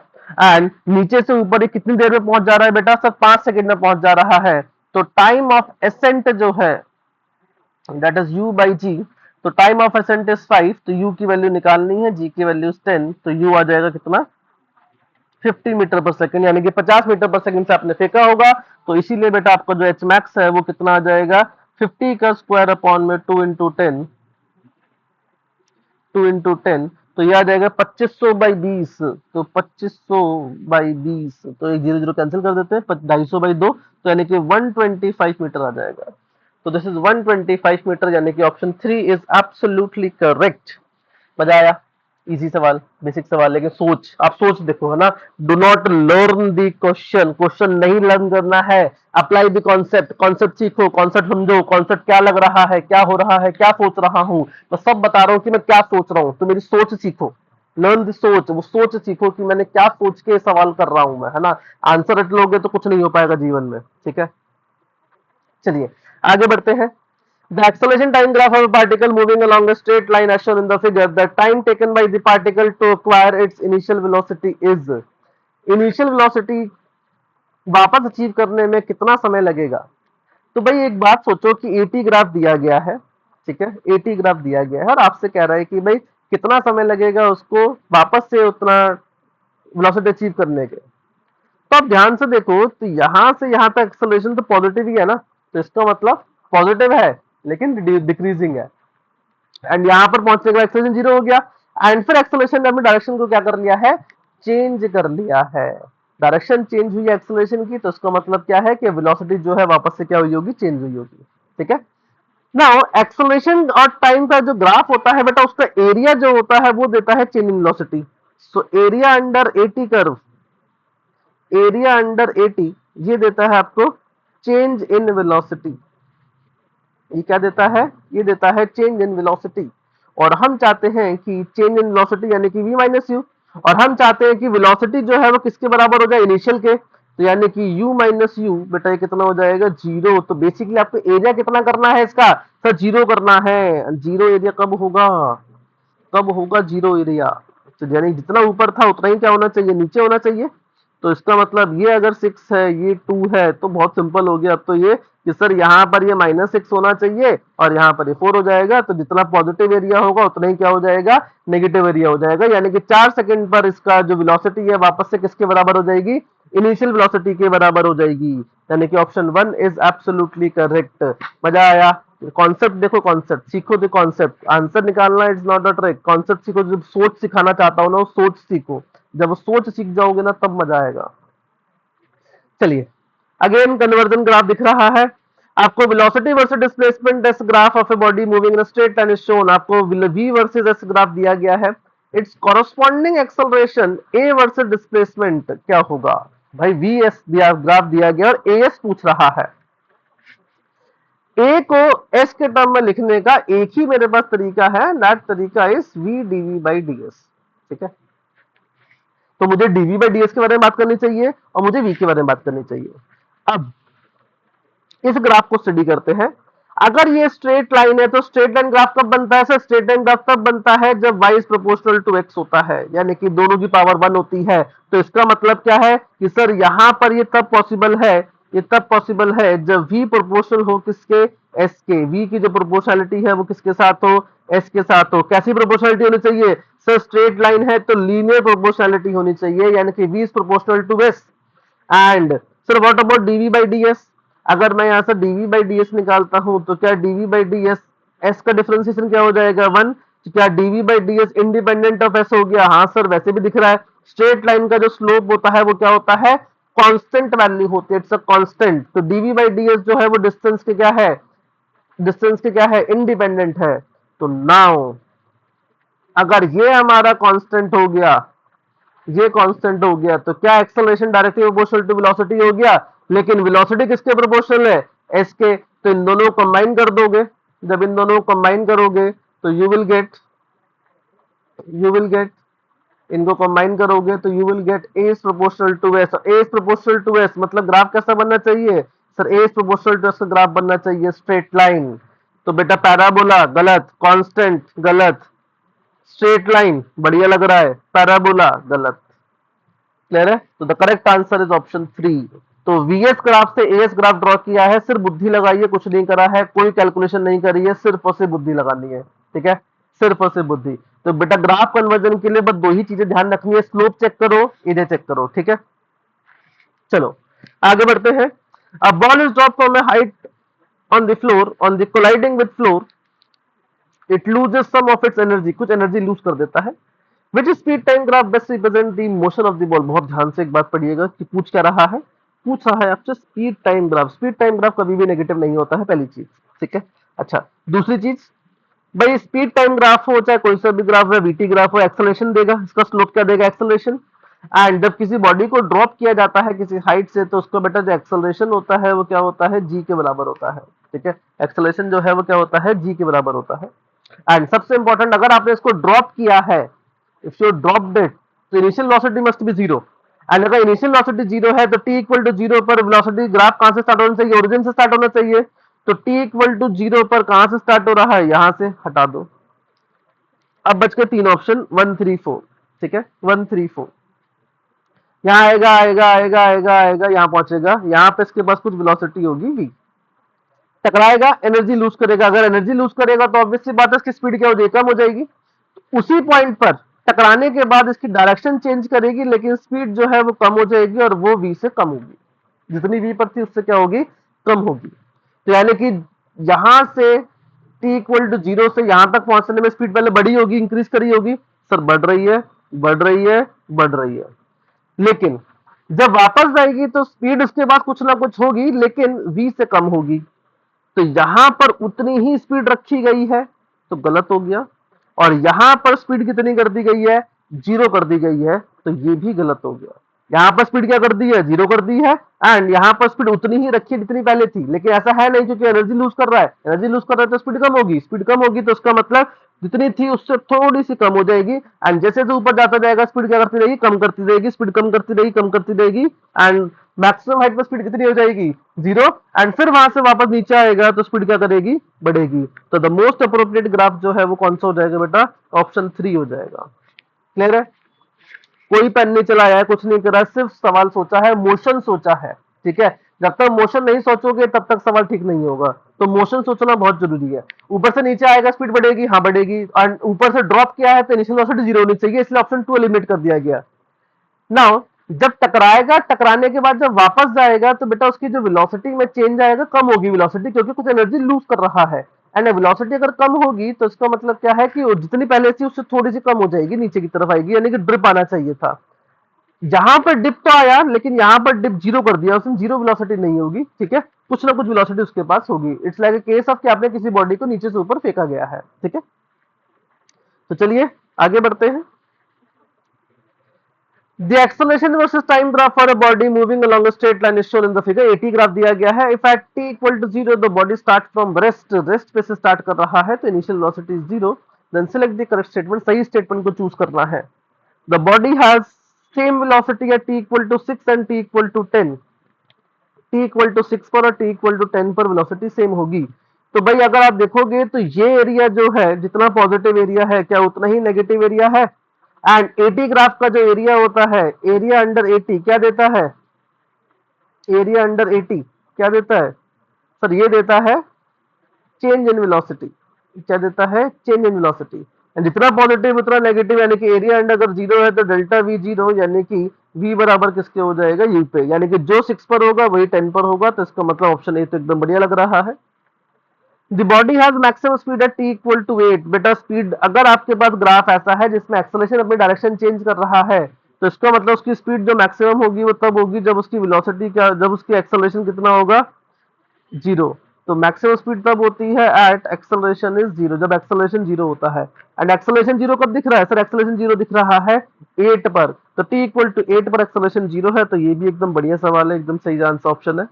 Speaker 1: एंड नीचे से ऊपर ये कितनी देर में पहुंच जा रहा है बेटा? सर 5 सेकेंड में पहुंच जा रहा है। तो टाइम ऑफ एसेंट जो है that is u by g, तो टाइम ऑफ एसेंट इज 5, तो u की वैल्यू निकालनी है, g की वैल्यू 10, तो u आ जाएगा कितना? 50 मीटर पर सेकंड, यानी कि 50 मीटर पर सेकंड से आपने फेंका होगा। तो इसीलिए बेटा आपका जो एच मैक्स है वो कितना आ जाएगा? 50 का स्क्वायर अपॉन में 2 इंटू 10, 2 इंटू 10, तो ये आ जाएगा 2500 बाई 20, तो 2500 बाई 20, तो एक जीरो जीरो कैंसिल कर देते हैं, 250 बाई 2, तो यानी कि 125 मीटर आ जाएगा। तो दिस इज 125 मीटर, यानी कि ऑप्शन 3 इज एब्सोल्युटली करेक्ट। मजा आया? इजी सवाल, बेसिक सवाल, लेकिन सोच, आप सोच देखो, है ना। Do not learn the question, question नहीं लर्न करना है, अप्लाई द कॉन्सेप्ट, कॉन्सेप्ट सीखो, कॉन्सेप्ट समझो, कॉन्सेप्ट क्या लग रहा है, क्या हो रहा है, क्या सोच रहा हूँ, मैं सब बता रहा हूँ कि मैं क्या सोच रहा हूँ, तो मेरी सोच सीखो। लर्न द सोच, वो सोच सीखो कि मैंने क्या सोच के सवाल कर रहा हूं मैं, है ना। आंसर रट लोगे तो कुछ नहीं हो पाएगा जीवन में, ठीक है। चलिए आगे बढ़ते हैं। The acceleration time graph of a particle moving along a straight line as shown in the figure. The time taken by the particle to acquire its initial velocity is. Initial velocity वापस achieve करने में कितना समय लगेगा? तो भाई एक बात सोचो कि एटी ग्राफ दिया गया है, ठीक है, एटी ग्राफ दिया गया है और आपसे कह रहा है कि भाई कितना समय लगेगा उसको वापस से उतना वेलोसिटी अचीव करने के। तो आप ध्यान से देखो, तो यहां से यहां तक एक्सेलरेशन तो पॉजिटिव ही है ना, तो इसका मतलब पॉजिटिव है लेकिन डिक्रीजिंग है। एंड यहां पर पहुंचने के बाद एक्सेलरेशन जीरो हो गया। एंड फिर एक्सेलरेशन ने अपने डायरेक्शन को क्या कर लिया है? चेंज कर लिया है। डायरेक्शन चेंज हुई एक्सेलरेशन की, तो इसका मतलब क्या है कि वेलोसिटी जो है वापस से क्या हुई होगी? चेंज हुई होगी, ठीक है। नाउ एक्सेलरेशन और टाइम का जो ग्राफ होता है बेटा, उसका एरिया जो होता है वो देता है change in velocity. So area under eighty curve, area under eighty, ये देता है आपको चेंज इन वेलोसिटी। ये क्या देता है? ये देता है चेंज इन वेलोसिटी। और हम चाहते हैं कि चेंज इन वेलोसिटी यानी कि v माइनस यू, और हम चाहते हैं कि वेलोसिटी जो है वो किसके बराबर हो जाए? इनिशियल के, तो यानी कि u माइनस यू, बेटा ये कितना हो जाएगा? जीरो। तो बेसिकली आपको एरिया कितना करना है इसका? सर जीरो करना है। जीरो एरिया कब होगा? कब होगा जीरो एरिया? तो यानी जितना ऊपर था उतना ही क्या होना चाहिए? नीचे होना चाहिए। तो इसका मतलब ये अगर 6 है, ये 2 है, तो बहुत सिंपल हो गया अब तो ये कि सर यहाँ पर ये -6 होना चाहिए और यहाँ पर ये 4 हो जाएगा। तो जितना पॉजिटिव एरिया होगा उतना ही क्या हो जाएगा? नेगेटिव एरिया हो जाएगा। यानी कि 4 सेकंड पर इसका जो वेलोसिटी है वापस से किसके बराबर हो जाएगी? इनिशियल वेलोसिटी के बराबर हो जाएगी। यानी कि ऑप्शन 1 इज एब्सोल्युटली करेक्ट। मजा आया? कॉन्सेप्ट देखो, कॉन्सेप्ट सीखो, द कॉन्सेप्ट, आंसर निकालना it's not a trick. Concept सीखो, जब सोच सिखाना चाहता हूं ना, वो सोच सीखो। जब वो सोच सीख जाओगे ना तब मजा आएगा। चलिए अगेन कन्वर्जन ग्राफ दिख रहा है आपको। Velocity versus displacement S graph of a body moving in straight line is shown. आपको v वर्सेस एस ग्राफ दिया गया है। It's corresponding acceleration a versus displacement क्या होगा? भाई vs दिया, ग्राफ दिया गया और as पूछ रहा है। a को s के टर्म में लिखने का एक ही मेरे पास तरीका है, दैट तरीका is v dv by ds, ठीक है। तो मुझे dv by ds के बारे में बात करनी चाहिए और मुझे v के बारे में बात करनी चाहिए। अब इस ग्राफ को स्टडी करते हैं। अगर ये स्ट्रेट लाइन है तो स्ट्रेट लाइन ग्राफ कब बनता है? सर स्ट्रेट लाइन ग्राफ तब बनता है जब y is proportional to x होता है, यानी कि दोनों की पावर 1 होती है। तो इसका मतलब क्या है कि सर यहां पर ये तब पॉसिबल है, ये तब पॉसिबल है जब v प्रोपोर्शनल हो किसके? s के। v की जो प्रोपोर्शनलिटी है वो किसके साथ हो? s के साथ हो। कैसी प्रोपोर्शनलिटी होनी चाहिए? सर स्ट्रेट लाइन है तो लीनियर प्रोपोर्शनलिटी होनी चाहिए, यानी कि v is proportional to s। And sir what about dv by ds? अगर मैं यहाँ से dv बाई डी एस निकालता हूं तो क्या dv by D S, S का डिफरेंशिएशन क्या हो जाएगा 1, तो क्या dv by D S independent of S हो गया? हाँ सर, वैसे भी दिख रहा है स्ट्रेट लाइन का जो स्लोप होता है वो क्या होता है, कांस्टेंट वैल्यू होती है, इट्स अ कांस्टेंट। तो dv बाई डी एस जो है वो डिस्टेंस के क्या है, डिस्टेंस के क्या है, इंडिपेंडेंट है। तो नाउ अगर ये हमारा कांस्टेंट हो गया, ये कांस्टेंट हो गया, तो क्या acceleration directly proportional to velocity हो गया? लेकिन वेलोसिटी किसके प्रोपोर्शनल है, एस के। तो इन दोनों को कंबाइन कर दोगे, जब इन दोनों को कंबाइन करोगे तो यू विल गेट इनको कंबाइन करोगे तो you will get a is proportional to s. A is proportional to s मतलब ग्राफ कैसा बनना चाहिए sir, a is proportional to s का ग्राफ बनना चाहिए स्ट्रेट लाइन। तो बेटा पैराबोला गलत, कांस्टेंट गलत, स्ट्रेट लाइन बढ़िया लग रहा है, पैराबोला गलत। क्लियर है? तो the correct answer is option 3। तो वीएस ग्राफ से एएस ग्राफ ड्रॉ किया है, सिर्फ बुद्धि लगाइए, कुछ नहीं करा है, कोई कैलकुलेशन नहीं करी है, सिर्फ और सिर्फ बुद्धि लगानी है। ठीक है, सिर्फ और सिर्फ बुद्धि। तो बेटा ग्राफ कन्वर्जन के लिए बस दो ही चीजें ध्यान रखनी है, स्लोप चेक करो, इधर चेक करो। ठीक है, चलो आगे बढ़ते हैं। A ball is drop from a height on the floor, on the colliding with floor it loses some of its energy, कुछ एनर्जी लूज कर देता है। Which speed time graph best represent the motion of the ball. बहुत ध्यान से एक बात पढ़िएगा कि पूछ क्या रहा है, पूछ रहा है आपसे speed time graph. Speed time graph कभी भी नेगेटिव नहीं होता है, पहली चीज। ठीक है, अच्छा दूसरी चीज, भाई स्पीड टाइम ग्राफ हो चाहे कोई सा भी ग्राफ है, वीटी ग्राफ हो, एक्सेलरेशन देगा, इसका स्लोप क्या देगा, एक्सेलरेशन। एंड जब किसी बॉडी को ड्रॉप किया जाता है किसी हाइट से, तो उसका बेटा जो एक्सेलरेशन होता है वो क्या होता है, जी के बराबर होता है। ठीक है, एक्सेलरेशन जो है वो क्या होता है, जी के बराबर होता है। एंड सबसे इंपॉर्टेंट, अगर आपने इसको ड्रॉप किया है, इफ यू ड्रॉप इट, तो initial velocity must be zero. And अगर इनिशियल वेलोसिटी जीरो है तो टी इक्वल टू जीरो पर वेलोसिटी ग्राफ कहां से स्टार्ट होना चाहिए, ओरिजिन से स्टार्ट होना चाहिए। तो टी इक्वल टू जीरो पर कहां से स्टार्ट हो रहा है, यहां से हटा दो। अब बच के तीन ऑप्शन 1 3 4। ठीक है, 1 3 4 यहाँ आएगा आएगा आएगा आएगा आएगा, यहाँ पहुंचेगा, यहाँ पे इसके पास कुछ वेलोसिटी होगी v, टकराएगा, एनर्जी लूज करेगा। अगर एनर्जी लूज करेगा तो ऑब्वियस सी बात है इसकी स्पीड क्या हो जाएगी, कम हो जाएगी। उसी पॉइंट पर टकराने के बाद इसकी डायरेक्शन चेंज करेगी, लेकिन स्पीड जो है वो कम हो जाएगी और वो v से कम होगी, जितनी v पर थी उससे क्या होगी, कम होगी। तो यानी कि यहां से t इक्वल टू जीरो से यहां तक पहुंचने में स्पीड पहले बड़ी होगी, इंक्रीज करी होगी सर, बढ़ रही है बढ़ रही है बढ़ रही है, लेकिन जब वापस जाएगी तो स्पीड उसके बाद कुछ ना कुछ होगी, लेकिन v से कम होगी। तो यहां पर उतनी ही स्पीड रखी गई है तो गलत हो गया, और यहां पर स्पीड कितनी कर दी गई है, जीरो कर दी गई है, तो ये भी गलत हो गया। यहां पर स्पीड क्या कर दी है, जीरो कर दी है, एंड यहां पर स्पीड उतनी ही रखी है जितनी पहले थी, लेकिन ऐसा है नहीं क्योंकि एनर्जी लूज कर रहा है, एनर्जी लूज कर रहा है तो स्पीड कम होगी, स्पीड कम होगी तो उसका मतलब जितनी थी उससे थोड़ी सी कम हो जाएगी। एंड जैसे जैसे ऊपर जाता जाएगा स्पीड क्या करती रहेगी, कम करती रहेगी, स्पीड कम करती रहेगी, कम करती रहेगी, एंड मैक्सिमम हाइट पर स्पीड कितनी हो जाएगी, जीरो। एंड फिर वहां से वापस नीचे आएगा तो स्पीड क्या करेगी, बढ़ेगी। तो द मोस्ट अप्रोप्रिएट ग्राफ जो है वो कौन सा हो जाएगा बेटा, ऑप्शन 3 हो जाएगा। क्लियर है? कोई पेन नहीं चलाया है, कुछ नहीं करा, सिर्फ सवाल सोचा है, मोशन सोचा है। ठीक है, जब तक मोशन नहीं सोचोगे तब तक सवाल ठीक नहीं होगा, तो मोशन सोचना बहुत जरूरी है। ऊपर से नीचे आएगा स्पीड बढ़ेगी, हाँ बढ़ेगी, और ऊपर से ड्रॉप किया है तो इनिशियल वेलोसिटी जीरो होनी चाहिए, इसलिए ऑप्शन 2 एलिमिनेट कर दिया गया। नाउ जब टकराएगा, टकराने के बाद जब वापस जाएगा तो बेटा उसकी जो वेलोसिटी में चेंज आएगा, कम होगी वेलोसिटी, क्योंकि कुछ एनर्जी लूज कर रहा है। एंड वेलोसिटी अगर कम होगी तो इसका मतलब क्या है कि जितनी पहले थी उससे थोड़ी सी कम हो जाएगी, नीचे की तरफ आएगी, यानी कि ड्रिप आना चाहिए था। जहां पर डिप तो आया, लेकिन यहां पर डिप जीरो कर दिया उसने, जीरो वेलोसिटी नहीं होगी। ठीक है, कुछ ना कुछ वेलोसिटी उसके पास होगी। इट्स लाइक केस ऑफ कि आपने किसी बॉडी को नीचे से ऊपर फेंका गया है। ठीक है, तो चलिए आगे बढ़ते हैं। The acceleration versus time graph for a body moving along a straight line is shown in the figure। 80 graph दिया गया है। If at t equal to 0 the body start from rest, rest पे से start कर रहा है तो initial velocity is 0, then select the correct statement। सही statement को choose करना है। The body has same velocity at t equal to 6 and t equal to 10। t equal to 6 पर और t equal to 10 पर velocity same होगी। तो भाई अगर आप देखोगे तो ये एरिया जो है, जितना पॉजिटिव एरिया है क्या उतना ही नेगेटिव एरिया है। एंड 80 ग्राफ का जो एरिया होता है, एरिया अंडर 80 क्या देता है, एरिया अंडर 80 क्या देता है सर, ये देता है चेंज इन वेलोसिटी। क्या देता है, चेंज इन वेलोसिटी। जितना पॉजिटिव उतना नेगेटिव, यानी कि एरिया अंडर अगर जीरो है तो डेल्टा वी जीरो, यानी कि v बराबर किसके हो जाएगा, u पे, यानी कि जो 6 पर होगा वही 10 पर होगा, तो इसका मतलब ऑप्शन ए तो एकदम बढ़िया लग रहा है। The body has maximum speed at t equal to 8। बेटा स्पीड, अगर आपके पास ग्राफ ऐसा है जिसमें एक्सेलरेशन अपनी डायरेक्शन चेंज कर रहा है, तो इसका मतलब उसकी स्पीड जो मैक्सिमम होगी वो तब होगी जब उसकी वेलोसिटी क्या, जब उसकी एक्सेलरेशन कितना होगा, जीरो। तो मैक्सिमम स्पीड तब होती है एट एक्सेलरेशन इज जीरो, जब एक्सेलरेशन जीरो होता है। एंड एक्सेलरेशन जीरो कब दिख रहा है सर, एक्सेलरेशन जीरो दिख रहा है 8 पर, तो टी इक्वल टू 8 पर एक्सेलरेशन जीरो है, तो ये भी एकदम बढ़िया सवाल है, एकदम सही आंसर ऑप्शन है।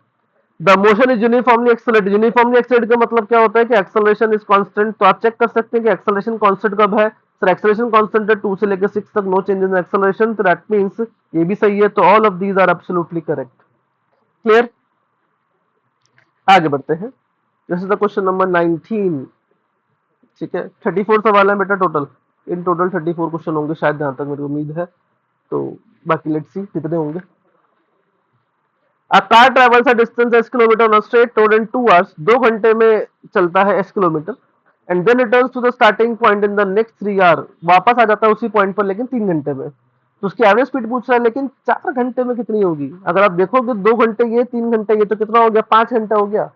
Speaker 1: The motion is uniformly accelerated. Uniformly accelerate का मतलब क्या होता है कि एक्सेलरेशन इज कांस्टेंट, तो आप चेक कर सकते हैं कि एक्सेलरेशन कांस्टेंट कब है सर, एक्सेलरेशन कांस्टेंट है 2 से लेकर 6 तक, नो चेंज इन एक्सेलरेशन, तो दैट मींस ये भी सही है, तो all of these are absolutely correct. Clear, आगे बढ़ते हैं। This is the question number 19। ठीक है, 34 सवाल है बेटा टोटल, इन टोटल 34 क्वेश्चन होंगे शायद, जहां तक मेरी उम्मीद है, तो बाकी लेट्स सी कितने होंगे। A car travels a distance s kilometre on a straight road in 2 hours, 2 घंटे में चलता है s kilometre, and then returns to the starting point in the next 3 hour, वापस आ जाता है उसी पॉइंट पर लेकिन 3 घंटे में। तो उसकी एवरेज स्पीड पूछ रहा है, लेकिन 4 घंटे में कितनी होगी। अगर आप देखोगे 2 घंटे ये, 3 घंटे ये, तो कितना हो गया, 5 घंटे हो गया,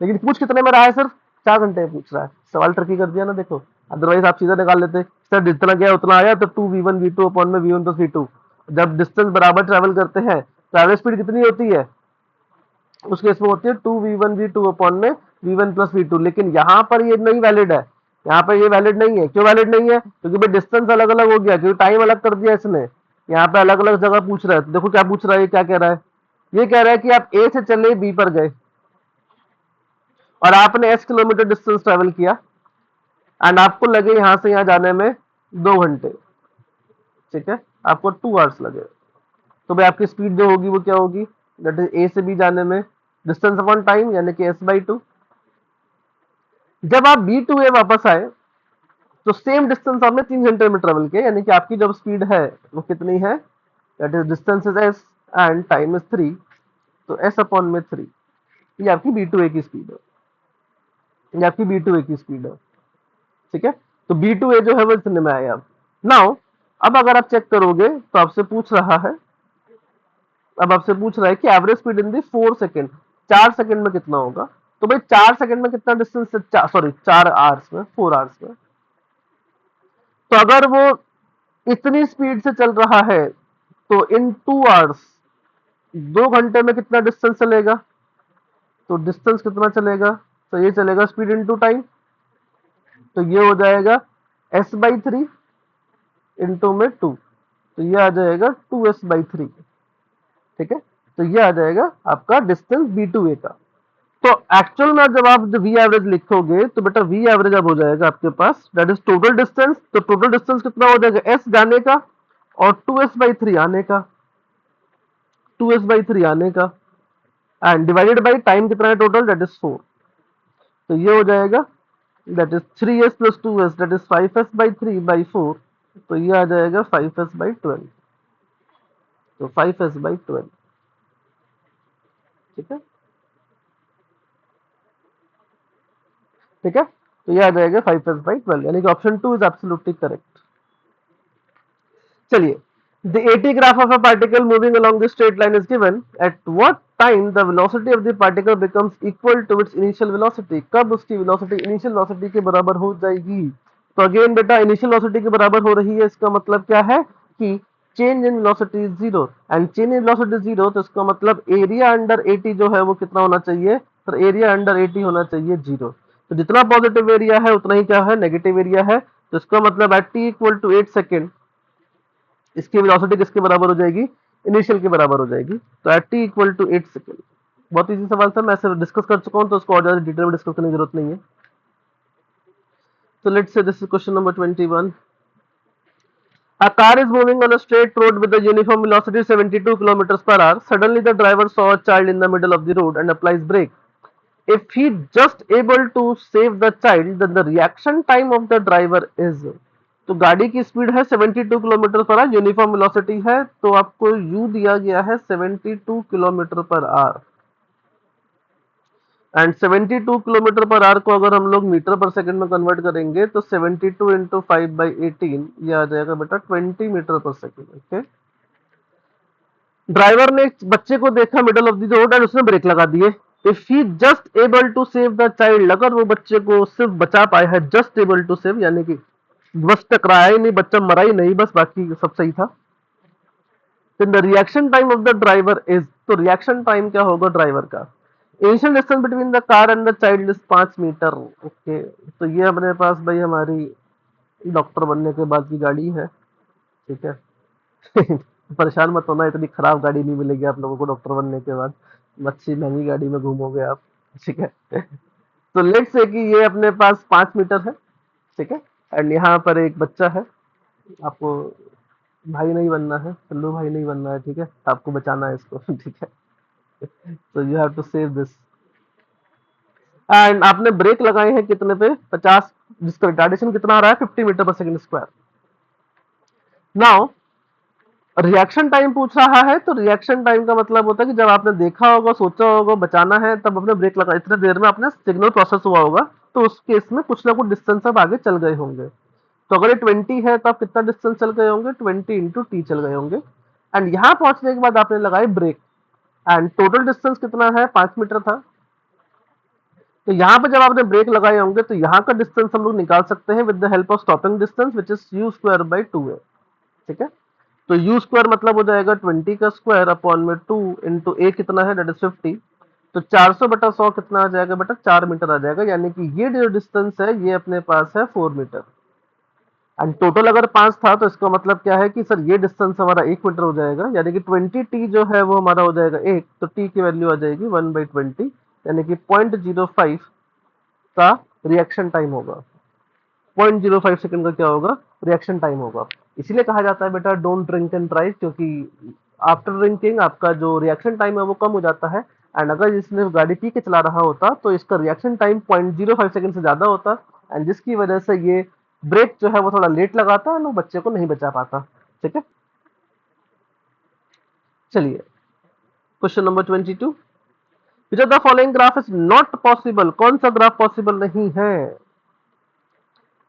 Speaker 1: लेकिन पूछ कितने में रहा है, सिर्फ 4 घंटे में पूछ रहा है। सवाल ट्रिकी कर दिया ना, देखो, अदरवाइज आप सीधा निकाल लेते सर, जितना गया उतना आया, तो 2v1v2 अपॉन में v1 प्लस v2। जब डिस्टेंस बराबर ट्रेवल करते हैं तो एवरेज स्पीड कितनी होती है, उस केस में होती है 2v1v2 अपॉन में v1 प्लस v2, लेकिन यहाँ पर ये नहीं वैलिड है, यहाँ पर ये वैलिड नहीं है। क्यों वैलिड नहीं है, क्योंकि भाई डिस्टेंस अलग अलग हो गया, क्योंकि टाइम अलग कर दिया इसने, यहाँ पे अलग अलग जगह पूछ रहा है। तो देखो क्या पूछ रहा है, क्या कह रहा है, ये कह रहा है कि आप ए से चले बी पर गए और आपने एस किलोमीटर डिस्टेंस ट्रेवल किया, एंड आपको लगे यहां से यहां जाने में 2 घंटे, ठीक है, आपको 2 आवर्स लगे, तो भाई आपकी स्पीड जो होगी वो क्या होगी, दैट इज ए से बी जाने में डिस्टेंस अपॉन टाइम, यानी कि s/2। जब आप बी टू ए वापस आए तो सेम डिस्टेंस आपने 3 घंटे में ट्रेवल किया, यानी कि आपकी जब स्पीड है वो कितनी है, that is distance is s and time is 3, तो s अपॉन में 3, ये आपकी बी टू ए की स्पीड है, ये आपकी बी टू ए की स्पीड है। ठीक है, तो बी टू ए जो है वो इतने में आया। नाउ अब अगर आप चेक करोगे तो आपसे पूछ रहा है, अब आपसे पूछ रहा है कि average speed in the 4 second, 4 second में कितना होगा। तो भाई 4 सेकेंड में कितना डिस्टेंस है, सॉरी 4 आवर्स में, 4 आवर्स में। तो अगर वो इतनी स्पीड से चल रहा है तो इन 2 आवर्स, 2 घंटे में कितना डिस्टेंस चलेगा, तो डिस्टेंस कितना चलेगा, तो ये चलेगा स्पीड इनटू टाइम, तो ये हो जाएगा s/3 इंटू में 2, तो ये आ जाएगा 2s/3। ठीक है, तो ये आ जाएगा आपका डिस्टेंस बी टू ए का। तो एक्चुअल में जब आप वी एवरेज लिखोगे तो बेटा वी एवरेज अब हो जाएगा आपके पास, दैट इज टोटल डिस्टेंस, तो टोटल डिस्टेंस कितना हो जाएगा, एस जाने का और 2s/3 आने का, 2s/3 आने का, एंड डिवाइडेड बाई टाइम कितना है टोटल, दैट इज 4, तो ये हो जाएगा that is 3s plus 2s, that is 5s/3/4, तो ये आ जाएगा 5s/12, तो 5s/12। ठीक है, ठीक है, तो ये आ जाएगा 5s/12, यानी कि ऑप्शन 2 इज एब्सोल्युटली करेक्ट। चलिए, the AT graph of a particle moving along the straight line is given. At what time the velocity of the particle becomes equal to its initial velocity? कब उसकी velocity initial velocity के बराबर हो जाएगी। तो again बेटा initial velocity के बराबर हो रही है, इसका मतलब क्या है कि change in velocity is zero, and change in velocity is zero, तो इसका मतलब area under AT जो है वो कितना होना चाहिए, तो area under AT होना चाहिए 0। तो जितना पॉजिटिव एरिया है उतना ही क्या है, नेगेटिव एरिया है, तो इसका मतलब at t equal to 8 second इसकी वेलोसिटी किसके बराबर हो जाएगी, इनिशियल के बराबर हो जाएगी, तो at t equal to 8 second. बहुत इजी सवाल था, मैं सिर्फ डिस्कस कर चुका हूं, तो उसको और ज्यादा डिटेल में डिस्कस करने की जरूरत नहीं है। तो let's say this is question number 21। A car is moving on a straight road with a uniform velocity 72 kilometers per hour. Suddenly the driver saw a child in the middle of the road and applies brake. If he just able to save the child, then the reaction time of the driver is, तो गाड़ी की speed है 72 kilometre per hour, uniform velocity है, तो आपको you दिया गया है 72 kilometre per hour, and 72 kilometre per hour को अगर हम लोग मीटर पर सेकंड में कन्वर्ट करेंगे तो 72 इंटू 5/18, ये आ जाएगा बेटा 20 metre per second. Okay, driver ने बच्चे को देखा middle of the road and उसने ब्रेक लगा दिए। If he just able to save the child, अगर वो बच्चे को सिर्फ बचा पाया है, जस्ट एबल टू सेव यानी कि बस टकराया ही नहीं, बच्चा मरा ही नहीं, बस बाकी सब सही था। then the reaction time of the driver is, तो रिएक्शन टाइम क्या होगा ड्राइवर का? Initial distance between the car and the child is 5 metre. Okay, तो ये अपने पास भाई हमारी डॉक्टर बनने के बाद की गाड़ी है, ठीक है। परेशान मत होना, इतनी खराब गाड़ी नहीं मिलेगी आप लोगों को डॉक्टर बनने के बाद, अच्छी महंगी गाड़ी में घूमोगे आप, ठीक है। तो लेट्स से कि ये अपने पास 5 मीटर है, ठीक है, एंड यहाँ पर एक बच्चा है। आपको भाई नहीं बनना है, चल्लू भाई नहीं बनना है, ठीक है, आपको बचाना है इसको। ठीक है, तो you have to save this. And आपने ब्रेक लगाए हैं कितने पे? 50, जिसका रिटार्डेशन कितना आ रहा है? 50 मीटर पर second square. Now reaction time पूछ रहा है, तो रिएक्शन टाइम का मतलब होता है कि जब आपने देखा होगा, सोचा होगा बचाना है, तब आपने ब्रेक लगा, इतने देर में आपने सिग्नल प्रोसेस हुआ होगा, तो उस केस में कुछ ना कुछ डिस्टेंस आप आगे चल गए होंगे। तो अगर ये 20 है तो आप कितना डिस्टेंस चल गए होंगे? 20 इंटू टी चल गए होंगे। एंड यहाँ पहुंचने के बाद आपने लगाई ब्रेक, एंड टोटल डिस्टेंस कितना है? 5 मीटर था। तो यहाँ पे जब आपने ब्रेक लगाए होंगे तो यहाँ का डिस्टेंस हम लोग निकाल सकते हैं with the help of stopping distance which is you square by 2a, ठीक है। तो यू स्क्वायर मतलब हो जाएगा 20 का स्क्वायर अपॉन में 2 इंटू ए कितना है? That is 50। तो 400/100 कितना आ जाएगा बेटा? 4 मीटर आ जाएगा, यानी कि ये जो डिस्टेंस है ये अपने पास है 4 मीटर। एंड टोटल अगर 5 था तो इसका मतलब क्या है कि सर ये डिस्टेंस हमारा 1 मीटर हो जाएगा, यानी कि 20t जो है वो हमारा हो जाएगा 1, तो t की वैल्यू आ जाएगी 1/20, यानी कि 0.05 का रिएक्शन टाइम होगा। 0.05 सेकंड का क्या होगा? रिएक्शन टाइम होगा। इसीलिए कहा जाता है बेटा डोंट ड्रिंक एंड ड्राइव, क्योंकि आफ्टर ड्रिंकिंग आपका जो रिएक्शन टाइम है वो कम हो जाता है। एंड अगर इसने गाड़ी पी के चला रहा होता तो इसका रिएक्शन टाइम 0.05 सेकंड से ज्यादा होता, एंड जिसकी वजह से ये ब्रेक जो है वो थोड़ा लेट लगाता है, वो बच्चे को नहीं बचा पाता, ठीक है। चलिए question number 22, which of the following graph is not possible, कौन सा ग्राफ पॉसिबल नहीं है?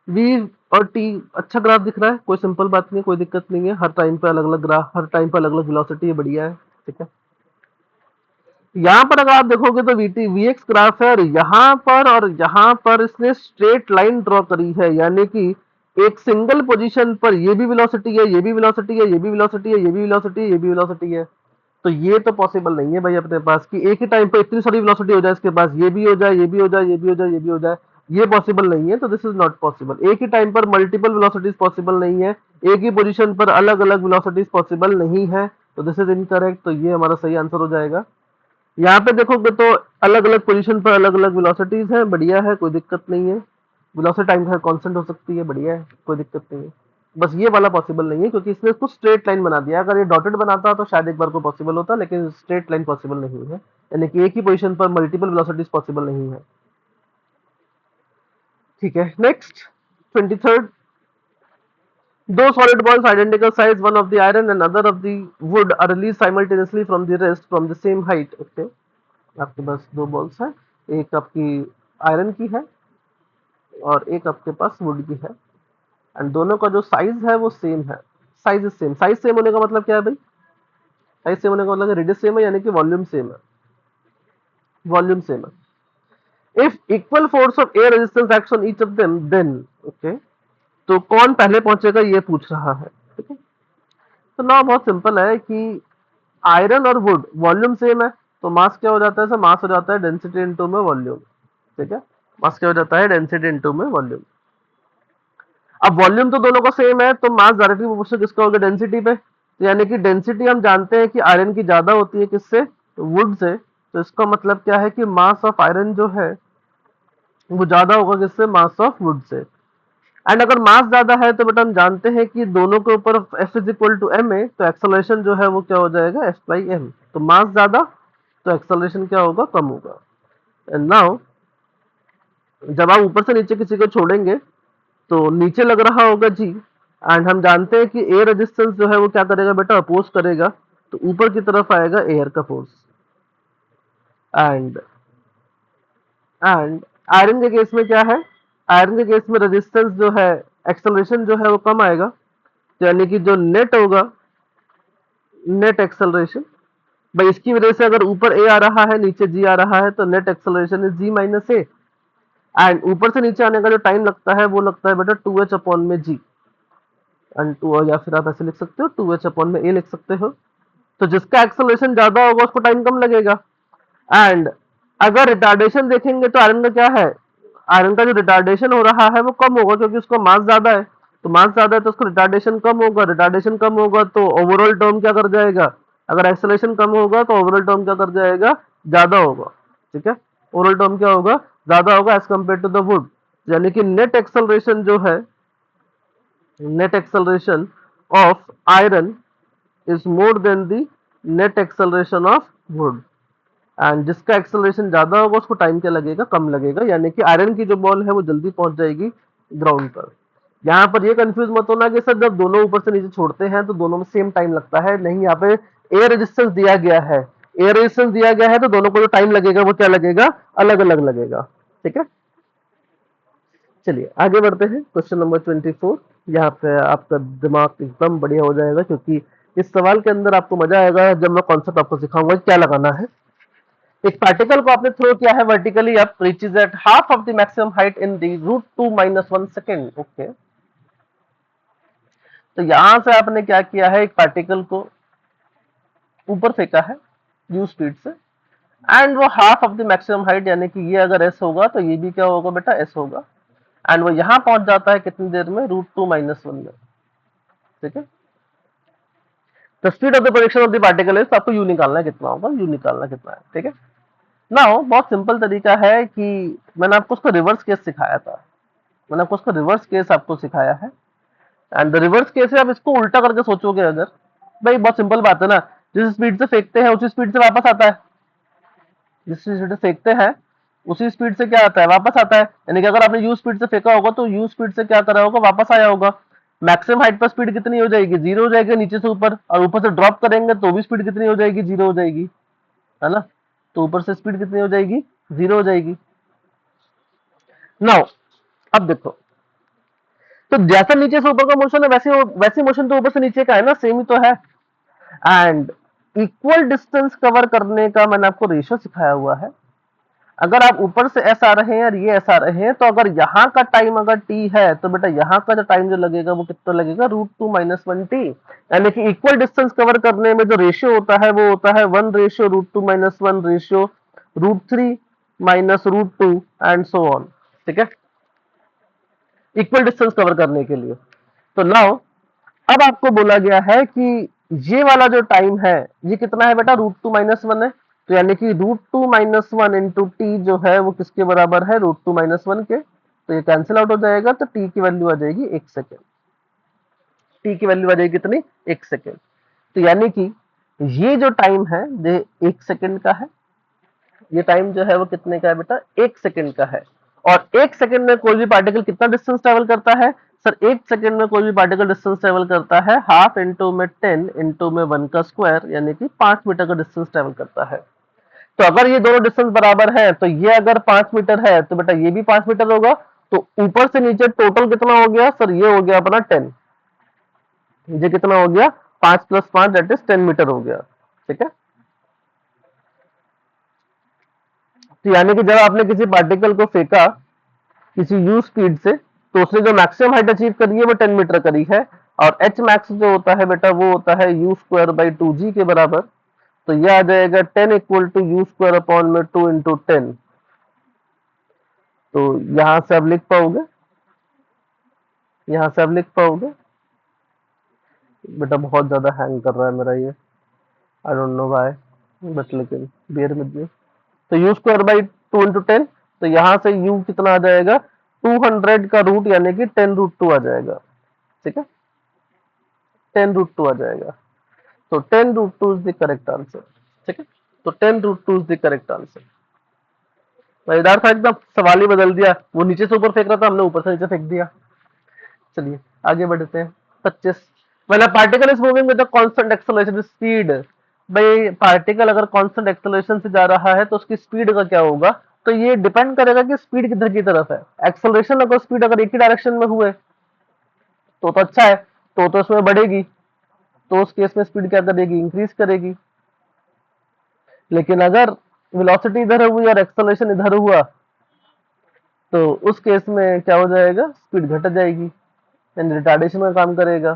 Speaker 1: वी और टी अच्छा ग्राफ दिख रहा है, कोई सिंपल बात नहीं, कोई दिक्कत नहीं है, हर टाइम पे अलग अलग ग्राफ, हर टाइम पे अलग अलग वेलोसिटी है, बढ़िया है, ठीक है। यहाँ पर अगर आप देखोगे तो वीटी वीएक्स ग्राफ है, और यहाँ पर इसने स्ट्रेट लाइन ड्रॉ करी है, यानी कि एक सिंगल पोजीशन पर ये भी वेलोसिटी है, ये भी वेलोसिटी है, ये भी वेलोसिटी है, ये भी वेलोसिटी है, ये भी वेलोसिटी है। तो ये तो पॉसिबल नहीं है भाई अपने पास कि एक ही टाइम पे इतनी सारी वेलोसिटी हो जाए, इसके पास ये भी हो जाए, ये भी हो जाए, ये भी हो जाए, ये भी हो जाए, ये पॉसिबल नहीं है। तो दिस इज नॉट पॉसिबल। एक ही टाइम पर मल्टीपल वेलोसिटीज पॉसिबल नहीं है, एक ही पोजीशन पर अलग अलग वेलोसिटीज पॉसिबल नहीं है, तो दिस इज इनकरेक्ट। तो ये हमारा सही आंसर हो जाएगा। यहाँ पे देखोगे तो अलग अलग पोजीशन पर अलग अलग वेलोसिटीज है, बढ़िया है, कोई दिक्कत नहीं है। वेलोसिटी टाइम का कांस्टेंट हो सकती है, बढ़िया है, कोई दिक्कत नहीं है। बस ये वाला पॉसिबल नहीं है क्योंकि इसने कुछ स्ट्रेट लाइन बना दिया। अगर ये डॉटेड बनाता तो शायद एक बार को पॉसिबल होता, लेकिन स्ट्रेट लाइन पॉसिबल नहीं है, यानी कि एक ही पोजीशन पर मल्टीपल वेलोसिटीज पॉसिबल नहीं है, ठीक है। नेक्स्ट 23rd, दो solid balls identical size, one of the iron and other of the wood are released simultaneously from the rest from the same height, okay। आपके पास दो बॉल्स हैं, एक आपकी आयरन की है और एक आपके पास वुड की है, एंड दोनों का जो साइज है वो सेम है। Size is same, size same होने का मतलब क्या है भाई? साइज सेम होने का मतलब रेडियस सेम है, यानी कि वॉल्यूम सेम है, वॉल्यूम सेम है। If equal force of air resistance acts on each of them then, okay, तो कौन पहले पहुंचेगा ये पूछ रहा है, ठीक है। तो ना बहुत सिंपल है कि आयरन और वुड वॉल्यूम सेम है, तो मास क्या हो जाता है? सर मास हो जाता है डेंसिटी इनटू में वॉल्यूम, ठीक है। मास क्या हो जाता है? डेंसिटी इनटू में वॉल्यूम। अब वॉल्यूम तो दोनों का सेम है, तो मास डायरेक्टली प्रोपोर्शनल किसका होगा? डेंसिटी पे। तो यानी कि डेंसिटी हम जानते हैं कि आयरन की ज्यादा होती है किससे? तो वुड से। तो इसका मतलब क्या है कि मास ऑफ आयरन जो है वो ज्यादा होगा किससे? Mass of would say. And अगर मास ज्यादा है तो बेटा हम जानते हैं कि दोनों के ऊपर F is equal to m है, तो एक्सेलरेशन जो है वो क्या हो जाएगा? F by m. तो मास ज्यादा तो एक्सेलरेशन क्या होगा? कम होगा। एंड नाउ जब आप ऊपर से नीचे किसी को छोड़ेंगे तो नीचे लग रहा होगा जी, एंड हम जानते हैं कि एयर रेजिस्टेंस जो है वो क्या करेगा बेटा? अपोज करेगा, तो ऊपर की तरफ आएगा एयर का फोर्स। एंड एंड आयरन के केस में क्या है? आयरन के केस में रेजिस्टेंस जो है, एक्सेलरेशन जो है वो कम आएगा, तो यानी कि जो नेट होगा नेट एक्सेलरेशन, भाई इसकी वजह से अगर ऊपर ए आ रहा है नीचे जी आ रहा है तो net acceleration is g minus a, and ऊपर से नीचे आने का जो टाइम लगता है वो लगता है बेटा 2h अपॉन में जी, एंड टू, या फिर आप ऐसे लिख सकते हो 2h अपॉन में ए लिख सकते हो। तो जिसका एक्सेलरेशन ज्यादा होगा उसको टाइम कम लगेगा। एंड अगर रिटार्डेशन देखेंगे तो आयरन का क्या है, आयरन का जो रिटार्डेशन हो रहा है वो कम होगा क्योंकि उसका मास ज्यादा है, तो मास ज्यादा है तो उसका रिटार्डेशन कम होगा, रिटार्डेशन कम होगा तो ओवरऑल टर्म क्या कर जाएगा, अगर एक्सेलरेशन कम होगा तो ओवरऑल टर्म क्या कर जाएगा, ज्यादा होगा। ठीक है, ओवरऑल टर्म क्या होगा, ज्यादा होगा as compare to the wood. यानी कि नेट एक्सेलरेशन जो है, net acceleration of iron is more than the net acceleration of wood, and जिसका एक्सेलरेशन ज्यादा होगा उसको टाइम क्या लगेगा, कम लगेगा। यानी कि आयरन की जो बॉल है वो जल्दी पहुंच जाएगी ग्राउंड पर। यहाँ पर ये कंफ्यूज मत होना कि सर जब दोनों ऊपर से नीचे छोड़ते हैं तो दोनों में सेम टाइम लगता है, नहीं, यहाँ पे एयर रेजिस्टेंस दिया गया है, एयर रेजिस्टेंस दिया गया है तो दोनों को जो टाइम लगेगा वो क्या लगेगा, अलग अलग लगेगा। ठीक है, चलिए आगे बढ़ते हैं क्वेश्चन नंबर 24। यहाँ पे आपका दिमाग एकदम बढ़िया हो जाएगा क्योंकि इस सवाल के अंदर आपको मजा आएगा जब मैं कॉन्सेप्ट आपको सिखाऊंगा क्या लगाना है। एक पार्टिकल को आपने थ्रो किया है vertically up, reaches at half of the maximum height in the root 2 minus 1 सेकेंड। ओके, तो यहां से आपने क्या किया है, एक पार्टिकल को ऊपर फेंका है यू स्पीड से, एंड वो half of the maximum height, यानी कि ये अगर एस होगा तो ये भी क्या होगा बेटा, एस होगा, एंड वो यहां पहुंच जाता है कितनी देर में, रूट 2 माइनस 1 में। ठीक है, the speed of the projection of the particle is, आपको यू निकालना है कितना होगा, यू निकालना कितना है। ठीक है, नाउ बहुत सिंपल तरीका है कि मैंने आपको उसका रिवर्स केस सिखाया था, मैंने आपको उसका रिवर्स केस आपको सिखाया है, एंड द रिवर्स केस है, आप इसको उल्टा करके सोचोगे अगर, भाई बहुत सिंपल बात है ना, जिस स्पीड से फेंकते हैं उसी स्पीड से वापस आता है, जिस स्पीड से फेंकते हैं उसी स्पीड से क्या आता है, वापस आता है। यानी कि अगर आपने यू स्पीड से फेंका होगा तो यू स्पीड से क्या करा होगा, वापस आया होगा। मैक्सिमम हाइट पर स्पीड कितनी हो जाएगी, जीरो हो जाएगी नीचे से ऊपर, और ऊपर से ड्रॉप करेंगे तो भी स्पीड कितनी हो जाएगी, जीरो हो जाएगी, है ना। तो ऊपर से स्पीड कितनी हो जाएगी, जीरो हो जाएगी। नाउ अब देखो, तो जैसा नीचे से ऊपर का मोशन है वैसे मोशन तो ऊपर से नीचे का है ना, सेम ही तो है। एंड इक्वल डिस्टेंस कवर करने का मैंने आपको रेशियो सिखाया हुआ है। अगर आप ऊपर से एस आ रहे हैं और ये एस आ रहे हैं तो अगर यहाँ का टाइम अगर टी है तो बेटा यहाँ का जो टाइम जो लगेगा वो कितना लगेगा, रूट 2 माइनस 1 टी। यानी कि इक्वल डिस्टेंस कवर करने में जो रेशियो होता है वो होता है 1 ratio root 2 minus 1 ratio root 3 minus root 2 and so on. ठीक है, इक्वल डिस्टेंस कवर करने के लिए। तो नाउ अब आपको बोला गया है कि ये वाला जो टाइम है ये कितना है बेटा, रूट 2 माइनस 1 है। तो यानी कि रूट 2 माइनस 1 इंटू टी जो है वो किसके बराबर है, रूट 2 माइनस 1 के। तो ये कैंसिल आउट हो जाएगा, तो टी की वैल्यू आ जाएगी 1 सेकेंड, टी की वैल्यू आ जाएगी कितनी, 1 सेकेंड। तो यानी कि ये जो टाइम है ये 1 सेकेंड का है, ये टाइम जो है वो कितने का है बेटा, 1 सेकेंड का है। और 1 सेकेंड में कोई भी पार्टिकल कितना डिस्टेंस ट्रेवल करता है सर, 1 सेकेंड में कोई भी पार्टिकल डिस्टेंस ट्रेवल करता है हाफ इंटू में 10 इंटू में 1 का स्क्वायर, यानी कि 5 मीटर का डिस्टेंस ट्रेवल करता है। तो अगर ये दोनों डिस्टेंस बराबर है तो ये अगर 5 मीटर है तो बेटा ये भी 5 मीटर होगा। तो ऊपर से नीचे टोटल कितना हो गया सर, ये हो गया अपना 10, ये कितना हो गया, 5 प्लस 5 दैट इज 10 मीटर हो गया। ठीक है, तो यानी कि जब आपने किसी पार्टिकल को फेंका किसी यू स्पीड से तो उसने जो मैक्सिमम हाइट अचीव करी है वो 10 मीटर करी है, और एच मैक्स जो होता है बेटा वो होता है यू स्क्वायर बाई 2g के बराबर। तो यह आ जाएगा 10 equal to u square upon में 2 इंटू 10। तो यहां से आप लिख पाओगे, यहां से आप लिख पाओगे, बेटा बहुत ज्यादा हैंग कर रहा है मेरा ये, I don't know why, but लेकिन बेयर विद मी। तो यू स्क्वायर बाई 2 इंटू 10, तो यहां से यू कितना आ जाएगा, 200 का रूट यानी कि 10 रूट 2 आ जाएगा। ठीक है, 10 रूट 2 आ जाएगा। तो 10 root 2 is the correct answer. ठीक है, तो 10 root 2 is the correct answer. मजेदार था एकदम, सवाल ही बदल दिया, वो नीचे से ऊपर फेंक रहा था, हमने ऊपर से नीचे फेंक दिया। चलिए आगे बढ़ते हैं। 25, when a particle is moving with a constant acceleration speed, भाई पार्टिकल अगर कांस्टेंट एक्सेलरेशन से जा रहा है तो उसकी स्पीड का क्या होगा, तो ये डिपेंड करेगा कि स्पीड किधर की तरफ है। एक्सेलरेशन अगर स्पीड अगर एक ही डायरेक्शन में हुए तो अच्छा है, तो उसमें बढ़ेगी। तो उस केस में स्पीड क्या करेगी, इंक्रीज करेगी। लेकिन अगर वेलोसिटी इधर हुई और एक्सेलरेशन इधर हुआ तो उस केस में क्या हो जाएगा, स्पीड घट जाएगी, यानी रिटार्डेशन का काम करेगा।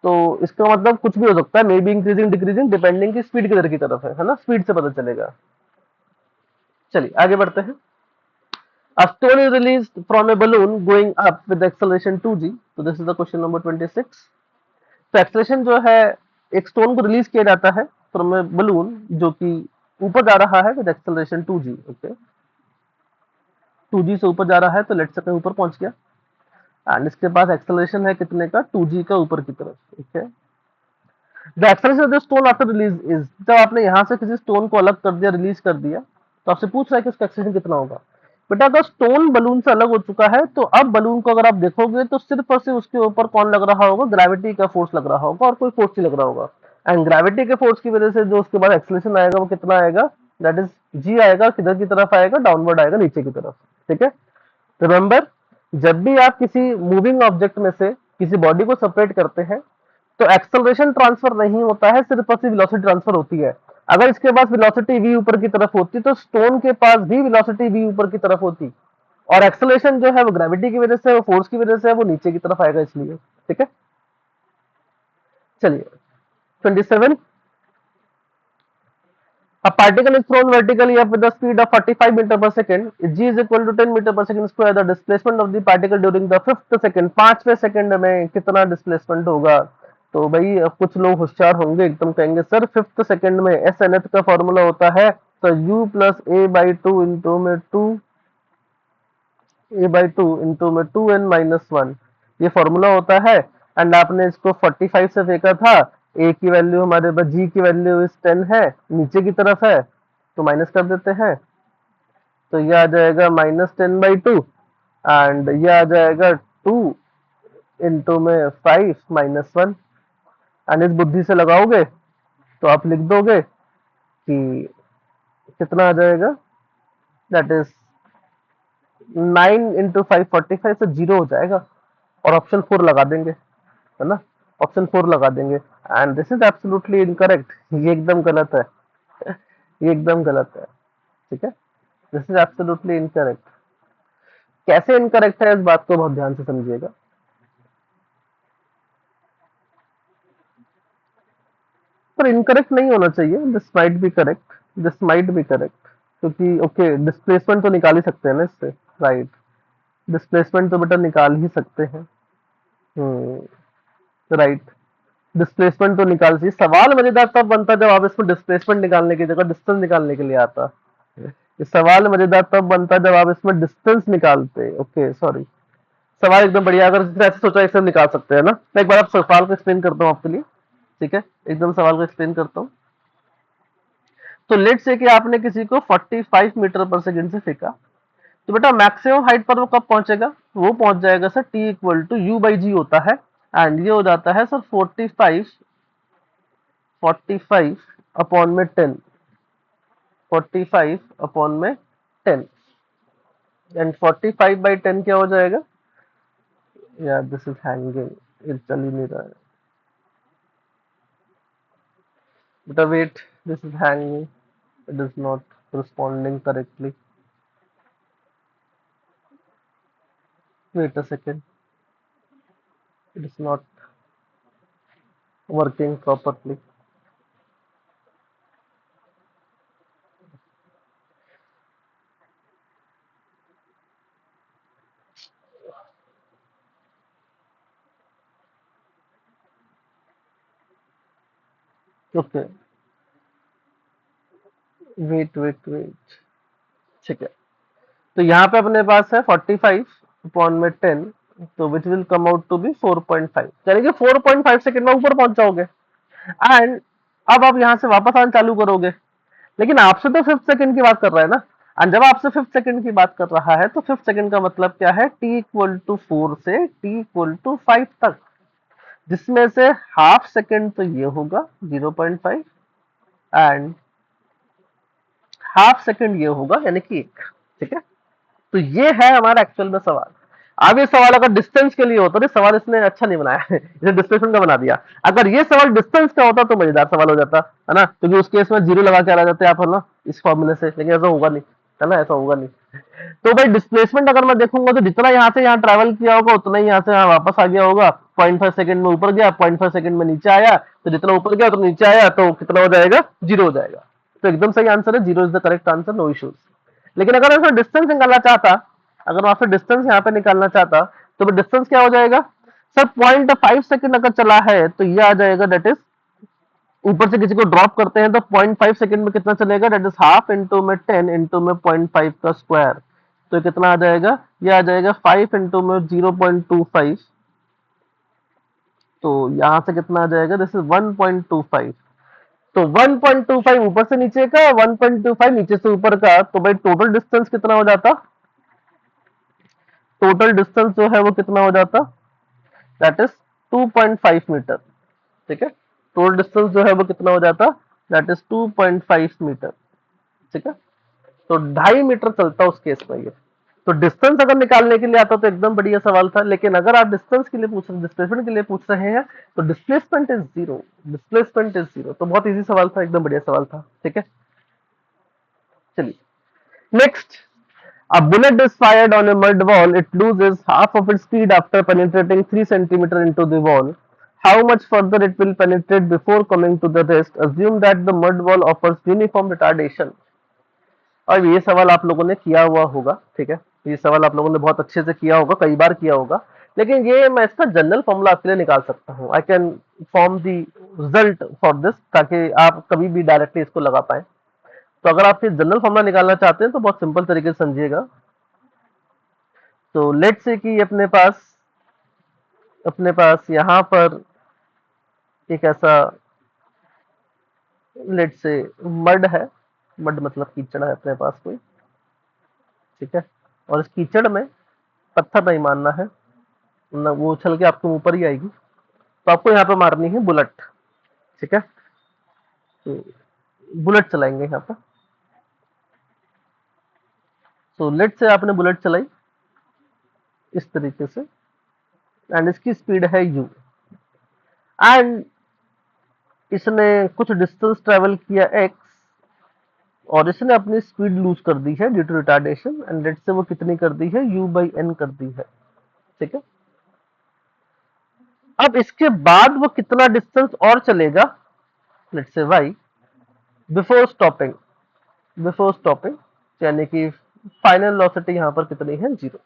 Speaker 1: तो इसका मतलब कुछ भी हो सकता है, may be increasing decreasing depending की स्पीड किधर की तरफ है ना, स्पीड से पता चलेगा। चलिए आगे बढ़ते हैं। A stone is released from a balloon going up with acceleration 2g. So this is the question number 26. तो एक्सेलरेशन जो है, एक स्टोन को रिलीज किया जाता है फ्रॉम ए बलून जो कि ऊपर जा रहा है with acceleration 2g। Okay, 2g से ऊपर जा रहा है तो लेट्स से कहीं ऊपर पहुंच गया एंड इसके पास एक्सेलरेशन है कितने का, 2g का ऊपर की तरफ। Okay, the acceleration of the stone after release is, जब आपने यहाँ से किसी स्टोन को अलग कर दिया, रिलीज कर दिया, तो आपसे पूछ रहा है कि उसका एक्सेलरेशन कितना होगा। बेटा अगर स्टोन बलून से अलग हो चुका है तो अब बलून को अगर आप देखोगे तो सिर्फ और सिर्फ उसके ऊपर कौन लग रहा होगा, ग्रेविटी का फोर्स लग रहा होगा और कोई फोर्स नहीं लग रहा होगा। एंड ग्रेविटी के फोर्स की वजह से जो उसके बाद एक्सेलरेशन आएगा वो कितना आएगा, दैट इज जी आएगा, किधर की तरफ आएगा, डाउनवर्ड आएगा, नीचे की तरफ। ठीक है, रिमेंबर जब भी आप किसी मूविंग ऑब्जेक्ट में से किसी बॉडी को सेपरेट करते हैं तो एक्सेलरेशन ट्रांसफर नहीं होता है, सिर्फ और सिर्फ वेलोसिटी ट्रांसफर होती है। अगर इसके पास वेलोसिटी v ऊपर की तरफ होती तो स्टोन के पास भी वेलोसिटी v ऊपर की तरफ होती, और एक्सेलरेशन जो है वो ग्रेविटी की वजह से, वो फोर्स की वजह से वो नीचे की तरफ आएगा इसलिए। ठीक है, चलिए 27। A particle is thrown vertically up with the speed of 45 meter per second. If g is equal to 10 meter per second square, the displacement of the particle during the 5th second, 5वें second में कितना displacement होगा। तो भाई अब कुछ लोग होशियार होंगे, एकदम कहेंगे सर 5th सेकंड में एस एन एथ का फॉर्मूला होता है तो u plus A by two into में 2 ए बाई टू इंटू में 2n-1 ये फॉर्मूला होता है। एंड आपने इसको 45 से फेंका था, ए की वैल्यू हमारे पास, जी की वैल्यू इस 10 है, नीचे की तरफ है तो माइनस कर देते हैं, तो ये आ जाएगा -10/2 एंड ये आ जाएगा 2 इंटू में 5-1। एंड इस बुद्धि से लगाओगे तो आप लिख दोगे कि कितना आ जाएगा, दैट इज 9 इंटू 5 45 से 0 हो जाएगा और ऑप्शन 4 लगा देंगे, है ना, ऑप्शन 4 लगा देंगे। And this is absolutely incorrect, ये एकदम गलत है, ये एकदम गलत है। ठीक है, दिस इज एब्सोल्युटली इनकरेक्ट। कैसे इनकरेक्ट है इस बात को बहुत ध्यान से समझिएगा। पर इनकरेक्ट नहीं होना चाहिए, this might be correct, this might be correct, क्योंकि ओके डिस्प्लेसमेंट तो निकाल ही सकते हैं ना इससे, राइट, डिस्प्लेसमेंट तो बेटा निकाल ही सकते हैं। राइट, डिस्प्लेसमेंट तो निकाल सी, सवाल मजेदार तब बनता जब आप इसमें डिस्प्लेसमेंट निकालने की जगह डिस्टेंस निकालने के लिए आता। ये सवाल मजेदार तब बनता जब आप इसमें डिस्टेंस निकालते। ओके सॉरी, सवाल एकदम बढ़िया, अगर ऐसे सोचा ऐसे निकाल सकते हैं ना। मैं एक बार आप सवाल को एक्सप्लेन करता हूँ आपके लिए। ठीक है, एकदम सवाल को एक्सप्लेन करता हूँ। तो लेट से कि आपने किसी को 45 मीटर पर सेकंड से फेंका, तो बेटा मैक्सिमम हाइट पर वो कब पहुंचेगा, वो पहुंच जाएगा sir t equal to u by g होता है, एंड ये हो जाता है सर 45 अपॉन में 10, 45 अपॉन में 10, एंड 45/10 क्या हो जाएगा यार, दिस इज हैंगिंग, ये चल ही नहीं रहा है बेटा, wait, this is hanging, it is not responding correctly, wait a second, it is not working properly. Okay, wait, ठीक है, तो यहाँ पे अपने पास है 45 अपॉन में 10, तो which will come out to be 4.5, यानी कि 4.5 सेकंड में ऊपर पहुंच जाओगे। एंड अब आप यहाँ से वापस आना चालू करोगे, लेकिन आपसे तो 5th सेकंड की बात कर रहा है ना, एंड जब आपसे 5th सेकंड की बात कर रहा है तो 5th सेकंड का मतलब क्या है, t इक्वल टू 4 से t इक्वल टू 5 तक, जिसमें से हाफ सेकंड तो ये होगा 0.5 एंड हाफ सेकंड ये होगा, यानी कि 1। ठीक है, तो ये है हमारा एक्चुअल में सवाल। अब ये सवाल अगर डिस्टेंस के लिए होता तो सवाल इसने अच्छा नहीं बनाया है, इसे डिस्प्लेसमेंट का बना दिया। अगर ये सवाल डिस्टेंस का होता तो मजेदार सवाल हो जाता है ना, क्योंकि उस केस में जीरो लगा के आ जाते हैं आप, है ना, इस फॉर्मूले से, लेकिन ऐसा होगा नहीं, है ना, ऐसा होगा नहीं। तो भाई डिस्प्लेसमेंट अगर मैं देखूंगा तो जितना यहाँ से यहाँ ट्रैवल किया होगा उतना ही यहाँ से यहाँ वापस आ गया होगा। 0.5 सेकंड में ऊपर गया, 0.5 सेकंड में नीचे आया, तो जितना ऊपर गया उतना नीचे आया, तो कितना हो जाएगा, जीरो हो जाएगा। तो एकदम सही आंसर है, zero is the correct answer, no issues. लेकिन अगर मैं डिस्टेंस निकालना चाहता, अगर मैं आपसे डिस्टेंस यहाँ पे निकालना चाहता, तो डिस्टेंस क्या हो जाएगा सर, 0.5 सेकंड अगर चला है तो ये आ जाएगा, डेट इज ऊपर से किसी को ड्रॉप करते हैं तो 0.5 सेकंड में कितना चलेगा, डेट इज हाफ इंटू में 10 इंटू में 0.5 का स्क्वायर, तो कितना आ जाएगा, ये आ जाएगा 5 इंटू में 0.25, तो यहां से कितना आ जाएगा, दिस इज 1.25। तो 1.25 ऊपर से नीचे का, 1.25 नीचे से ऊपर का, तो भाई टोटल डिस्टेंस कितना हो जाता, टोटल डिस्टेंस जो है वो कितना हो जाता, दैट इज 2.5 मीटर। ठीक है, टोटल डिस्टेंस जो है वो कितना हो जाता, दैट इज 2.5 मीटर। ठीक है, तो 2.5 मीटर चलता उस केस में ये। तो डिस्टेंस अगर निकालने के लिए आता तो एकदम बढ़िया सवाल था, लेकिन अगर आप डिस्टेंस के लिए पूछ रहे, डिस्प्लेसमेंट के लिए पूछ रहे हैं, तो displacement is zero, displacement is zero. तो बहुत इजी सवाल था, एकदम बढ़िया सवाल था। ठीक है, चलिए next. A bullet is fired on a mud wall. It loses half of its speed after penetrating 3 centimeter into the wall. How much further it will penetrate before coming to the rest? Assume that the mud wall offers uniform retardation. और ये सवाल आप लोगों ने किया हुआ होगा, ठीक है, ये सवाल आप लोगों ने बहुत अच्छे से किया होगा, कई बार किया होगा, लेकिन ये मैं इसका जनरल फॉर्मूला आपके लिए निकाल सकता हूँ। I can form the result for this, ताकि आप कभी भी डायरेक्टली इसको लगा पाए। तो अगर आप ये जनरल फॉर्मूला निकालना चाहते हैं तो बहुत सिंपल तरीके से समझिएगा। तो लेट से कि अपने पास यहाँ पर एक ऐसा, लेट से मड है, मड मतलब कीचड़ है अपने पास कोई, ठीक है, और इस कीचड़ में पत्थर नहीं मारना है, ना वो उछल के आपके मुंह पर ही आएगी, तो आपको यहाँ पे मारनी है बुलेट। ठीक है, तो बुलेट चलाएंगे यहाँ पर। तो लेट से आपने बुलेट चलाई इस तरीके से, एंड इसकी स्पीड है u, एंड इसने कुछ डिस्टेंस ट्रेवल किया x, और इसने अपनी स्पीड लूज कर दी है due to retardation, and late से वो कितनी कर दी है, u बाई n कर दी है। ठीक है, अब इसके बाद वो कितना डिस्टेंस और चलेगा, लेट से y, before stopping, before stopping, यानी कि फाइनल वेलोसिटी यहाँ पर कितनी है, जीरो।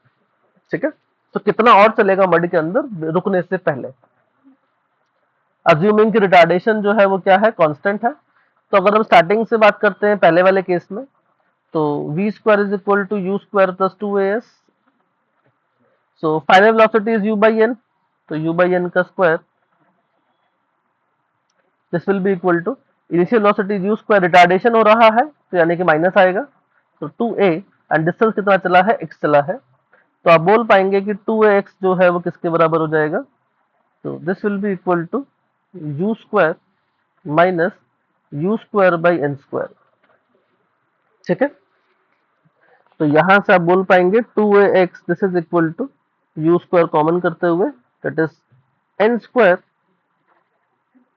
Speaker 1: ठीक है, तो कितना और चलेगा मड के अंदर रुकने से पहले, अज्यूमिंग की रिटार्डेशन जो है वो क्या है, कांस्टेंट है। तो अगर हम स्टार्टिंग से बात करते हैं पहले वाले केस में, तो v square is equal to u square plus 2as, so final velocity is u by n, तो u बाई n का square, this will be equal to initial velocity u square, retardation हो रहा है तो यानी कि माइनस आएगा, तो 2a, एंड डिस्टेंस कितना चला है, x चला है, तो आप बोल पाएंगे कि 2ax जो है वो किसके बराबर हो जाएगा, तो this will be equal to u square minus u square by n square. ठीक है, तो यहां से आप बोल पाएंगे 2ax this is equal to u square common करते हुए, that is n square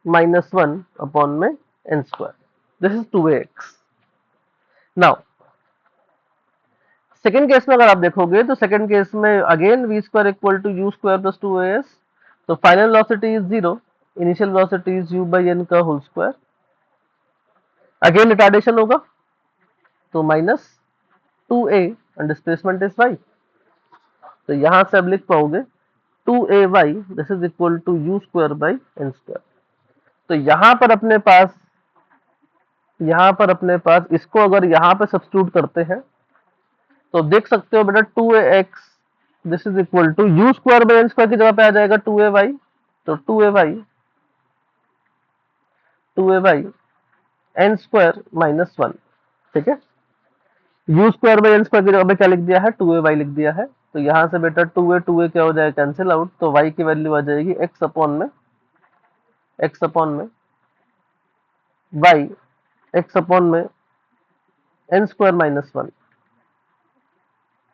Speaker 1: minus 1 upon में n square, this is 2ax। Now second case में अगर आप देखोगे तो सेकेंड केस में again v square equal to u square plus 2as, तो final velocity is zero, initial velocity is u by n का whole square, again retardation होगा तो minus 2a, and displacement is y, तो यहां से अब लिख पाओगे 2ay this is equal to u square by n square. तो यहां पर अपने पास इसको अगर यहां पे सब्स्टिट्यूट करते हैं तो देख सकते हो बेटा 2ax this is equal to u square by n square की जगह पे आ जाएगा 2ay, तो 2ay एन स्क्वायर माइनस 1। ठीक है, u square by n square की जगह पे क्या लिख दिया है, 2ay लिख दिया है, तो यहां से बेटा 2a क्या हो जाएगा, कैंसिल आउट, तो y की वैल्यू आ जाएगी x अपॉन में y, x अपॉन में n square minus 1,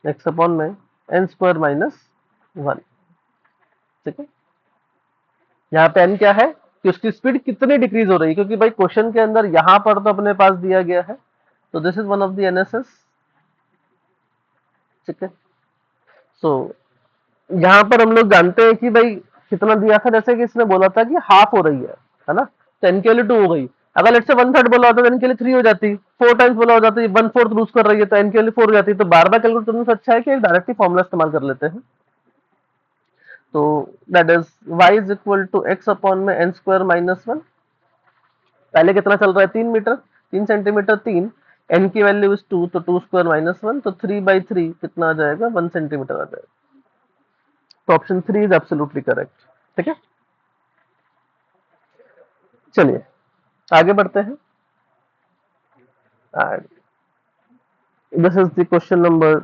Speaker 1: x upon में एन स्क्वायर माइनस 1। ठीक है, यहाँ पे n क्या है कि उसकी स्पीड कितनी डिक्रीज हो रही है, क्योंकि भाई क्वेश्चन के अंदर यहाँ पर तो अपने पास दिया गया है, तो this is one of the NSS. ठीक है, सो यहाँ पर हम लोग जानते हैं कि भाई कितना दिया था, जैसे कि इसने बोला था कि हाफ हो रही है ना, तो n के लिए 2 हो गई। अगर लेट से 1/3 बोला होता तो n के लिए 3 हो जाती, 4 टाइम्स बोला हो जाता, 1/4 लूज कर रही है तो n के लिए 4 हो जाती। तो बार बार कैलकुलेट करने से अच्छा है कि एक डायरेक्टली फॉर्मूला इस्तेमाल कर लेते हैं। तो that is y is equal to x upon में n स्क्वायर माइनस 1। पहले कितना चल रहा है, 3 मीटर, 3 सेंटीमीटर, 3, n की वैल्यू इज 2, तो 2 स्क्वायर माइनस 1, तो 3/3 कितना आ जाएगा, 1 सेंटीमीटर आ जाएगा। तो ऑप्शन 3 इज एब्सोल्युटली करेक्ट। ठीक है, चलिए आगे बढ़ते हैं। This is the question number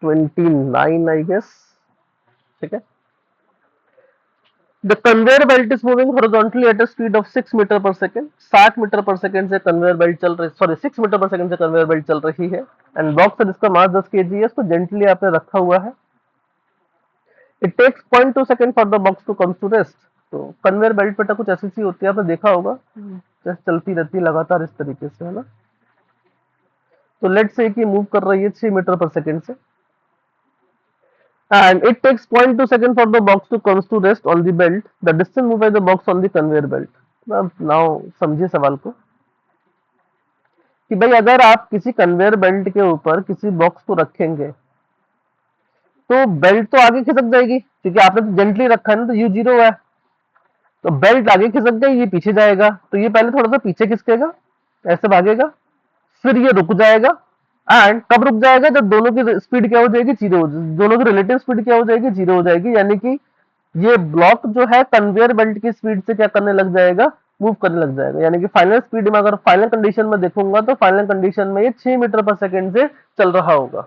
Speaker 1: 29 I guess. ठीक है, the conveyor belt is moving horizontally at a speed of 6 metre per second. 60 metre per second से कन्वेयर बेल्ट चल रही, सॉरी 6 मीटर पर सेकंड से कन्वेयर बेल्ट चल रही है। And box है जिसका मास 10 केजी है, उसको जेंटली आपने रखा हुआ है। It takes 0.2 second for the box to come to rest. तो कन्वेयर बेल्ट बेटा कुछ ऐसी चीज होती है, आपने देखा होगा, जैसे चलती रहती है लगातार इस तरीके से, है ना। तो लेट से कि मूव कर रही है 6 मीटर पर सेकंड से, and it takes 0.2 second for the box to comes to rest on the belt. The distance moved by the box on the conveyor belt. अब नाउ समझिए सवाल को कि भाई अगर आप किसी कन्वेयर बेल्ट के ऊपर किसी बॉक्स को रखेंगे तो बेल्ट तो आगे खिसक जाएगी, क्योंकि आपने तो जेंटली रखा है ना, तो यू जीरो है, तो बेल्ट आगे खिसक गई, ये पीछे जाएगा, तो ये पहले थोड़ा सा पीछे खिसकेगा, ऐसे भागेगा, फिर ये रुक जाएगा। एंड कब रुक जाएगा, जब दोनों की स्पीड क्या हो जाएगी, जीरो हो जाएगी, दोनों की रिलेटिव स्पीड क्या हो जाएगी, जीरो हो जाएगी। यानी कि ये ब्लॉक जो है कन्वेयर बेल्ट की स्पीड से क्या करने लग जाएगा, मूव करने लग जाएगा। यानी कि फाइनल स्पीड में, अगर फाइनल कंडीशन में देखूंगा तो फाइनल कंडीशन में ये 6 मीटर पर सेकंड से चल रहा होगा।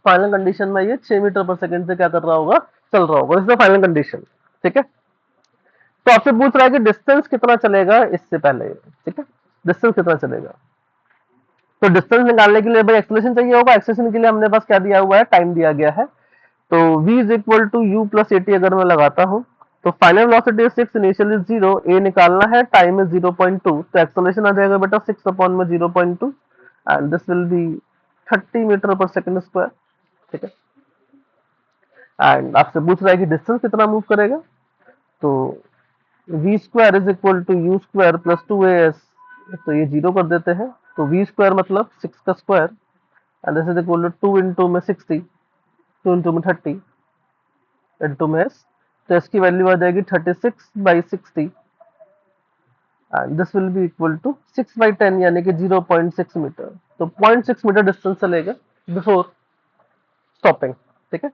Speaker 1: फाइनल कंडीशन में ये 6 मीटर पर सेकंड से क्या कर रहा होगा, चल रहा होगा। इसका फाइनल कंडीशन। ठीक है, तो आपसे पूछ रहा है कि डिस्टेंस कितना चलेगा इससे पहले। ठीक है, डिस्टेंस कितना चलेगा, तो डिस्टेंस निकालने के लिए भाई एक्सेलरेशन चाहिए होगा। एक्सेलरेशन के लिए हमने पास क्या दिया हुआ है, टाइम दिया गया है। तो v is equal to u plus at अगर मैं लगाता हूँ, तो final velocity is 6, initial is 0, a निकालना है, टाइम इज 0.2, तो एक्सेलरेशन आ जाएगा बेटा 6 अपॉन में 0.2, and this will be 30 metre per second square. ठीक है, एंड आपसे पूछ रहा है कि डिस्टेंस कितना मूव करेगा, तो v square is equal to u square plus 2as, तो ये जीरो कर देते हैं, तो v स्क्वायर मतलब 6 का square, and this is equal to 2 into में 60, 2 इंटू में 30 इंटू में s, तो s की वैल्यू आ जाएगी 36/60, and this will be equal to 6/10 यानी कि 0.6 मीटर। तो 0.6 मीटर डिस्टेंस चलेगा बिफोर स्टॉपिंग। ठीक है,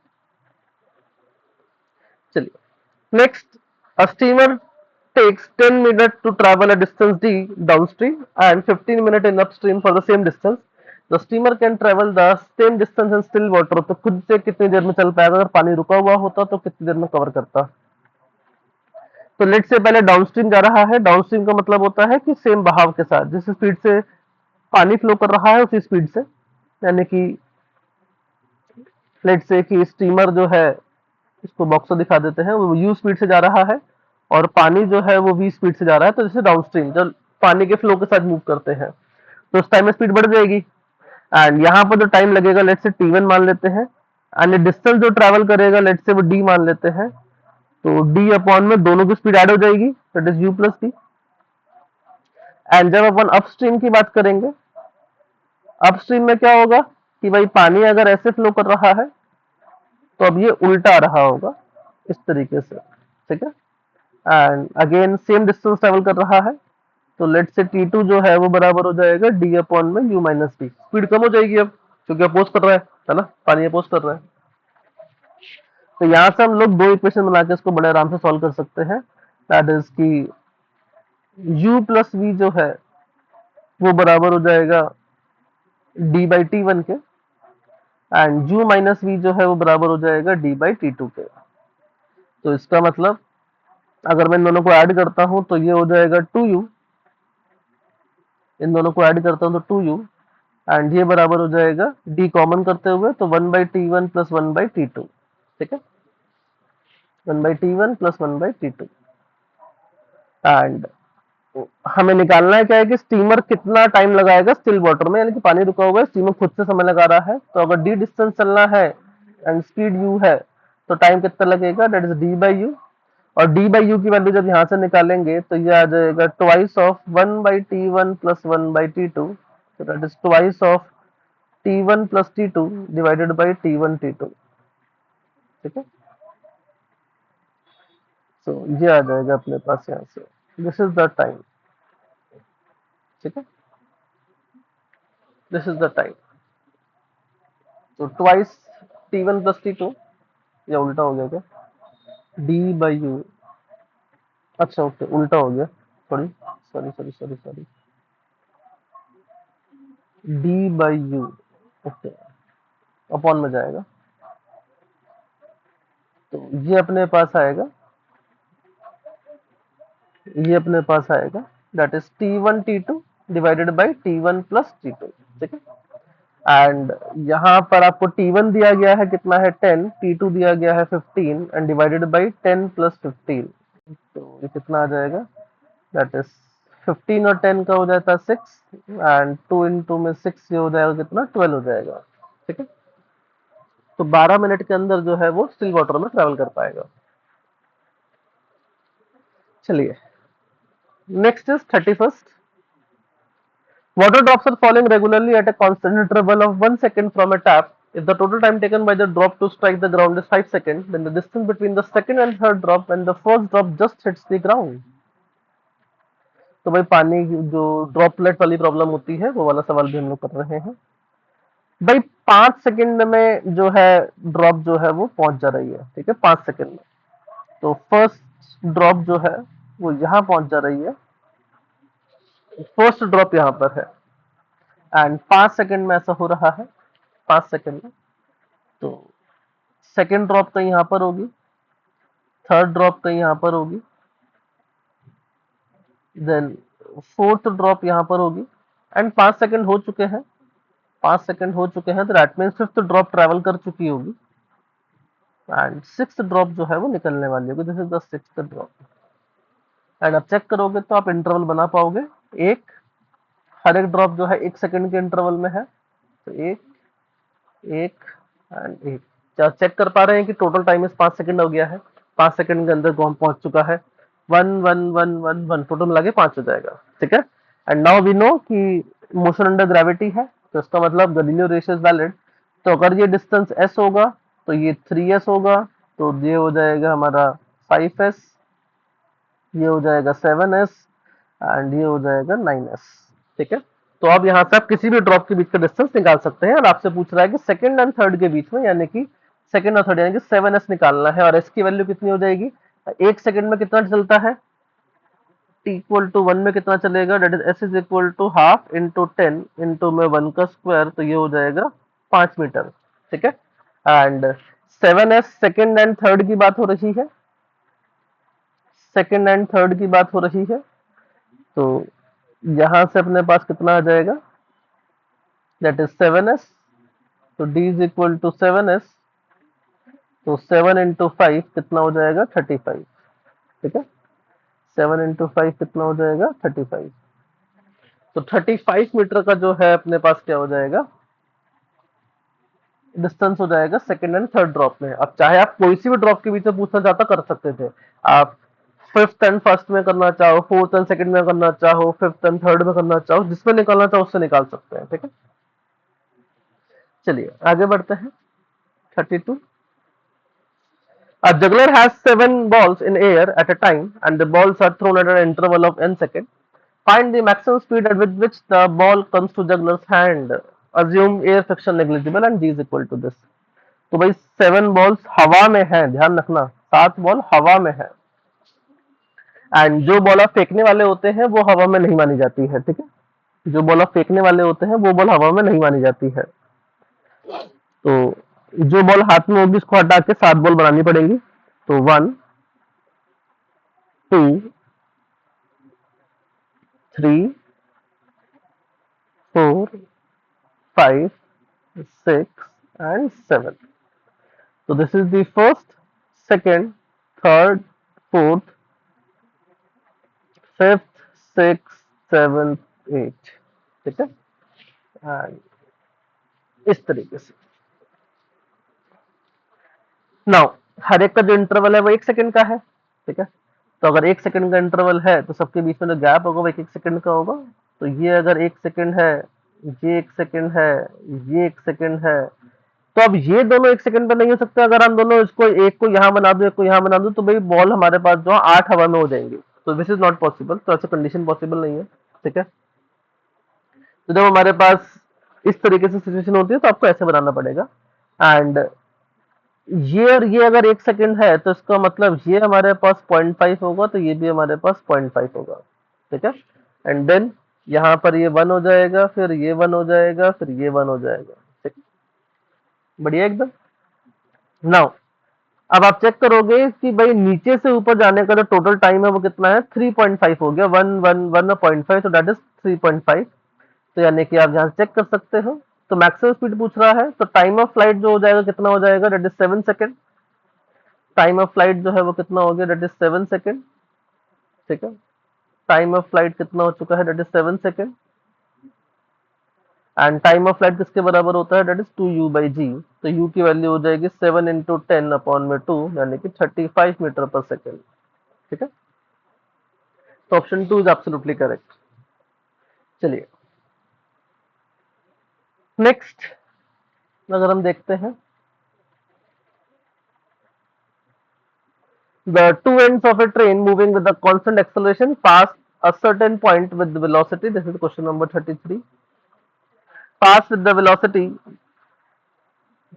Speaker 1: चलिए next, a steamer takes 10 minutes to travel a distance d downstream and 15 minutes in upstream for the same distance. The steamer can travel the same distance in still water. तो खुद से कितनी देर में चल पाएगा, अगर पानी रुका हुआ होता तो कितनी देर में कवर करता। तो लेट से पहले डाउनस्ट्रीम जा रहा है, डाउनस्ट्रीम का मतलब होता है कि सेम बहाव के साथ, जिस स्पीड से पानी फ्लो कर रहा है उसी स्पीड से, यानी कि लेट से कि स्टीमर जो है, इसको बॉक्स से दिखा देते हैं, वो यू स्पीड से जा रहा है और पानी जो है वो वी स्पीड से जा रहा है। तो जैसे डाउनस्ट्रीम जब पानी के फ्लो के साथ मूव करते हैं तो उस टाइम में स्पीड बढ़ जाएगी, एंड यहाँ पर जो टाइम लगेगा लेट से t1 मान लेते हैं, एंड डिस्टेंस जो ट्रेवल करेगा लेट से वो d मान लेते हैं, तो d अपॉन में दोनों की स्पीड ऐड हो जाएगी, that is u plus D. And जब अपन अपस्ट्रीम की बात करेंगे, अपस्ट्रीम में क्या होगा कि भाई पानी अगर ऐसे फ्लो कर रहा है तो अब ये उल्टा आ रहा होगा इस तरीके से। ठीक है, and again same distance travel कर रहा है, तो लेट से T2 जो है वो बराबर हो जाएगा d अपॉन में u माइनस डी। स्पीड कम हो जाएगी अब, क्योंकि अपोज कर रहा है ना, पानी अपोज कर रहा है। तो यहाँ से हम लोग दो इक्वेशन बना के इसको बड़े आराम से सॉल्व कर सकते हैं, दैट इज कि u प्लस वी जो है वो बराबर हो जाएगा d/t1 के, एंड u माइनस वी जो है वो बराबर हो जाएगा d/t2 के। तो इसका मतलब अगर मैं इन दोनों को ऐड करता हूं तो ये हो जाएगा 2u, इन दोनों को ऐड करता हूं तो 2u, एंड ये बराबर हो जाएगा d कॉमन करते हुए तो 1/t1 प्लस 1/t2। ठीक है, 1/T1 प्लस 1/T2। एंड हमें निकालना है क्या है कि स्टीमर कितना टाइम लगाएगा स्टिल वाटर में, यानी कि पानी रुका हुआ है, स्टीमर खुद से समय लगा रहा है। तो अगर डी डिस्टेंस चलना है एंड स्पीड यू है तो टाइम कितना लगेगा, that is D by you. और डी बाई यू की वैल्यू जब यहाँ से निकालेंगे तो ये आ जाएगा twice of 1/T1 plus 1/T2। तो that is twice of T1 plus T2 divided by T1 T2। ठीक है, तो ये आ जाएगा अपने पास यहाँ से, दिस इज द टाइम। ठीक है, दिस इज द टाइम। तो ट्वाइस T1 प्लस T2, या उल्टा हो गया क्या, डी बाई यू, अच्छा ओके उल्टा हो गया, sorry sorry sorry sorry sorry, D by you, okay, upon में जाएगा। तो ये अपने पास आएगा, ये अपने पास आएगा, that is T1 T2 divided by T1 plus T2। ठीक है, एंड यहाँ पर आपको T1 दिया गया है कितना है 10, T2 दिया गया है 15 एंड डिवाइडेड बाई 10 प्लस 15। तो ये कितना आ जाएगा, दैट इज 15 और 10 का हो जाता है 6 एंड 2 इंटू में 6 ये हो जाएगा कितना 12 हो जाएगा। ठीक है, तो 12 मिनट के अंदर जो है वो स्टिल वाटर में ट्रेवल कर पाएगा। चलिए next is 31st। Water drops are falling regularly at a constant interval of 1 second from a tap. If the total time taken by the drop to strike the ground is 5 seconds, then the distance between the second and third drop when the first drop just hits the ground। तो भाई पानी की जो droplet वाली problem होती है वो वाला सवाल भी हम लोग कर रहे हैं। भाई 5 सेकंड में जो है ड्रॉप जो है वो पहुंच जा रही है। ठीक है, 5 सेकंड में। तो फर्स्ट ड्रॉप जो है वो यहाँ पहुंच जा रही है, फर्स्ट ड्रॉप यहाँ पर है एंड 5 सेकंड में ऐसा हो रहा है, 5 सेकंड में। तो सेकंड ड्रॉप कहीं यहाँ पर होगी, थर्ड ड्रॉप कहीं यहाँ पर होगी, देन फोर्थ ड्रॉप यहाँ पर होगी एंड 5 सेकंड हो चुके हैं, 5 सेकंड हो चुके हैं, तो that means fifth drop travel कर चुकी होगी एंड सिक्स्थ ड्रॉप जो है वो निकलने वाली होगी, this is the sixth drop. And अब चेक करोगे तो आप इंटरवल बना पाओगे, एक, हर एक ड्रॉप जो है 1 सेकंड के इंटरवल में है, तो एक, एक एंड एक। क्या चेक कर पा रहे हैं कि टोटल टाइम इस 5 सेकंड हो गया है, 5 सेकंड के अंदर कौन पहुंच चुका है, 1 1 1 1 1, टोटल मिला के 5 हो जाएगा। ठीक है, एंड नाउ वी नो कि मोशन अंडर ग्रेविटी है, तो इसका मतलब गैलीलियो रेशियो इज वैलिड। तो अगर ये डिस्टेंस s होगा तो ये 3s होगा, तो ये हो जाएगा हमारा 5s, ये हो जाएगा 7s एंड ये हो जाएगा 9s। ठीक है, तो अब यहाँ से आप किसी भी ड्रॉप के बीच का डिस्टेंस निकाल सकते हैं और आपसे पूछ रहा है कि सेकंड एंड थर्ड के बीच में, यानी कि सेकंड और थर्ड यानी कि 7s निकालना है, और s की वैल्यू कितनी हो जाएगी, 1 सेकंड में कितना चलता है, t इक्वल टू 1 में कितना चलेगा, that is s is equal to half into 10 into में 1 का स्क्वायर, तो ये हो जाएगा 5 मीटर। ठीक है, and 7s second and third की बात हो रही है, सेकंड एंड थर्ड की बात हो रही है, तो यहां से अपने पास कितना आ जाएगा, दैट इज 7s, तो d is equal to 7s, तो 7 इंटू 5 कितना हो जाएगा 35। ठीक है, 7 इंटू 5 कितना हो जाएगा 35। तो 35 मीटर का जो है अपने पास क्या हो जाएगा, डिस्टेंस हो जाएगा सेकंड एंड थर्ड ड्रॉप में। अब चाहे आप कोई सी भी ड्रॉप के बीच में पूछना चाहता कर सकते थे, आप फिफ्थ एंड फर्स्ट में करना चाहो, फोर्थ एंड सेकंड में करना चाहो, फिफ्थ एंड थर्ड में करना चाहो, जिसमें निकालना चाहो उससे निकाल सकते हैं। ठीक है, चलिए आगे बढ़ते हैं। 32, a juggler has 7 balls in air at a time and the balls are thrown at an interval of n seconds. Find the maximum speed at which the ball comes to juggler's hand. Assume air friction negligible and g is equal to this। तो भाई 7 balls हवा में है, ध्यान रखना 7 ball हवा में है एंड जो बॉल आप फेंकने वाले होते हैं वो हवा में नहीं मानी जाती है। ठीक है, जो बॉल आप फेंकने वाले होते हैं वो बॉल हवा में नहीं मानी जाती है। तो जो बॉल हाथ में होगी उसको हटा के 7 बॉल बनानी पड़ेगी। तो 1 2 3 4 5 6 and 7। तो this is the first, second, third, fourth, fifth, six, seven, eight, ठीक है। एंड इस तरीके से नाउ हर एक का जो इंटरवल है वो 1 सेकंड का है, ठीक है। तो अगर 1 सेकंड का इंटरवल है तो सबके बीच में जो गैप होगा वो 1-1 सेकंड का होगा। तो ये अगर 1 सेकंड है, ये 1 सेकंड है, ये 1 सेकंड है, तो अब ये दोनों 1 सेकंड पे नहीं हो सकते। अगर हम दोनों इसको एक को यहाँ बना दो, एक को यहाँ बना दो, तो भाई बॉल हमारे पास जो है 8 हवा में हो जाएंगी। तो दिस इज नॉट पॉसिबल, तो ऐसे कंडीशन पॉसिबल नहीं है, ठीक है। तो जब हमारे पास इस तरीके से सिचुएशन होती है तो आपको ऐसे बनाना पड़ेगा। एंड ये और ये अगर 1 सेकंड है तो इसका मतलब ये हमारे पास 0.5 होगा, तो ये भी हमारे पास 0.5 होगा, ठीक है। एंड देन यहाँ पर ये 1 हो जाएगा, फिर ये 1 हो जाएगा, फिर ये 1 हो जाएगा, ठीक। बढ़िया एकदम। नाउ अब आप चेक करोगे कि भाई नीचे से ऊपर जाने का जो टोटल टाइम है वो कितना है, 3.5 हो गया। 1 1 1 0.5, तो दैट इज 3.5। तो यानी कि आप यहाँ चेक कर सकते हो। तो मैक्सिमम स्पीड पूछ रहा है, तो टाइम ऑफ फ्लाइट जो हो जाएगा कितना हो जाएगा, that is 7 second. Time of flight जो है वो कितना हो गया, दैट इज 7 सेकेंड, ठीक है। टाइम ऑफ फ्लाइट कितना हो चुका है, that is 7 second. And time of flight किसके बराबर होता है, दैट इज 2u/g। तो u की वैल्यू हो जाएगी 7 इंटू 10 अपॉन में 2, यानी कि 35 मीटर पर सेकेंड, ठीक है। तो ऑप्शन 2 इज एब्सोल्युटली करेक्ट। चलिए नेक्स्ट अगर हम देखते हैं, the two ends of a train moving with a constant acceleration pass a certain point with the velocity. This is question number 33. Pass with the velocity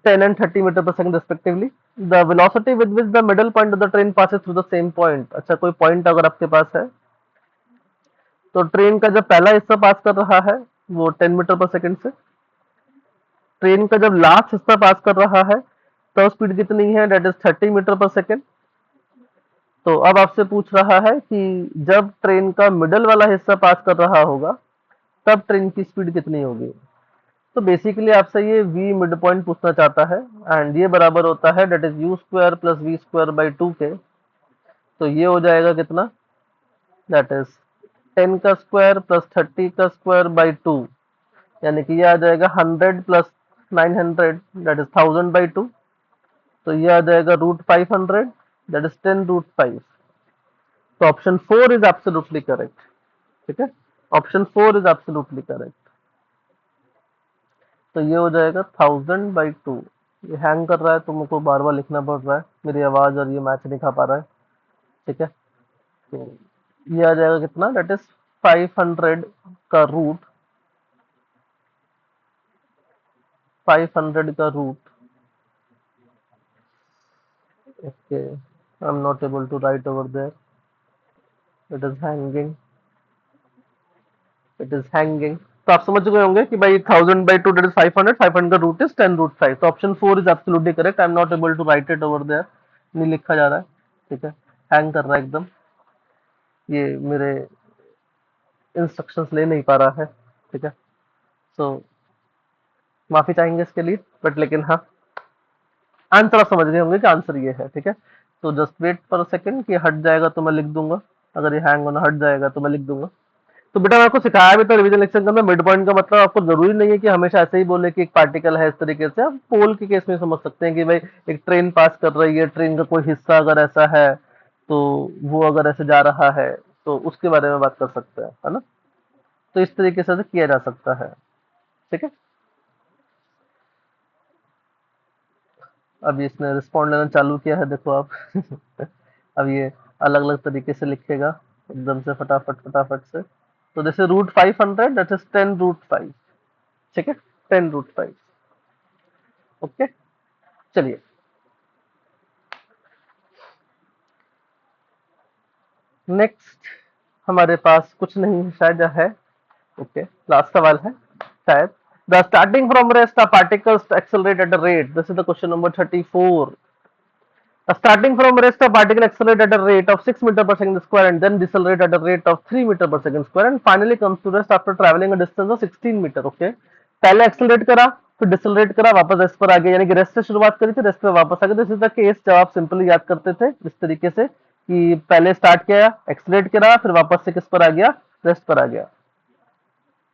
Speaker 1: 10 and 30 meter per second respectively. The velocity with which the middle point of the train passes through the same point. अच्छा कोई point अगर आपके पास है तो train का जब पहला हिस्सा पास कर रहा है वो 10 मीटर पर सेकंड से, ट्रेन का जब लास्ट हिस्सा पास कर रहा है तो स्पीड कितनी है, that is 30 metre per second. तो अब आपसे पूछ रहा है कि जब ट्रेन का मिडल वाला हिस्सा पास कर रहा होगा तब ट्रेन की स्पीड कितनी होगी। तो बेसिकली आपसे ये v मिड पॉइंट पूछना चाहता है। एंड ये बराबर होता है that is u square plus v square by 2 के। तो ये हो जाएगा कितना, दैट इज 10 का स्क्वायर प्लस 30 का स्क्वायर बाई 2, यानी कि ये आ जाएगा 100 प्लस 900, दैट इज 1000/2। तो ये आ जाएगा √500, दैट इज 10√5। तो ऑप्शन 4 इज एब्सोल्युटली करेक्ट, ठीक है। Option 4 is absolutely correct. तो ये हो जाएगा 1000/2। ये हैंग कर रहा है तो मुझको बार बार लिखना पड़ रहा है, मेरी आवाज और ये मैच नहीं खा पा रहा है, ठीक है। तो ये आ जाएगा कितना, दैट इज 500 का रूट, 500 का root, okay. I am not able to write over there, it is hanging, it is hanging. तो आप समझ गए होंगे कि भाई 1000/2 दैट इज 500, 500 का रूट इज 10√5। तो option 4 is absolutely correct. I am not able to write it over there, नहीं लिखा जा रहा है, ठीक है। हैंग कर रहा है एकदम, ये मेरे इंस्ट्रक्शंस ले नहीं पा रहा है, ठीक है। सो माफी चाहेंगे इसके लिए, बट लेकिन हाँ आंसर आप समझ गए होंगे कि आंसर ये है, ठीक है। तो just wait for a second कि हट जाएगा तो मैं लिख दूंगा, अगर ये हैंग होना हट जाएगा तो मैं लिख दूंगा। तो बेटा मैं आपको सिखाया भी था रिवीजन लेक्चर के अंदर, मिड पॉइंट का मतलब आपको जरूरी नहीं है कि हमेशा ऐसे ही बोले कि एक पार्टिकल है। इस तरीके से आप पोल के केस में समझ सकते हैं कि भाई एक ट्रेन पास कर रही है, ट्रेन का कोई हिस्सा अगर ऐसा है तो वो अगर ऐसे जा रहा है तो उसके बारे में बात कर सकते हैं, है ना। तो इस तरीके से किया जा सकता है, ठीक है। अब इसने रिस्पॉन्ड लेना चालू किया है, देखो आप अब ये अलग अलग तरीके से लिखेगा एकदम से फटाफट फटाफट से। तो जैसे √500 दैट इज 10√5, ठीक है, 10√5, ओके। चलिए नेक्स्ट हमारे पास कुछ नहीं शायद है, ओके। लास्ट सवाल है शायद। The starting from rest the particles accelerate at a rate, this is the question number 34। Starting from rest, a particle accelerate at a rate of 6 meter per second square and then decelerate at a rate of 3 meter per second square and finally comes to rest after traveling a distance of 16 meter, okay। पहले accelerate करा फिर decelerate करा, वापस rest पर आ गया, यानी कि rest से शुरुआत करी थी, रेस्ट पे वापस आ गया। तो इसी तक केस जब आप सिंपली याद करते थे इस तरीके से कि पहले स्टार्ट किया, एक्सलेट करा, फिर वापस से किस पर आ गया, रेस्ट पर आ गया,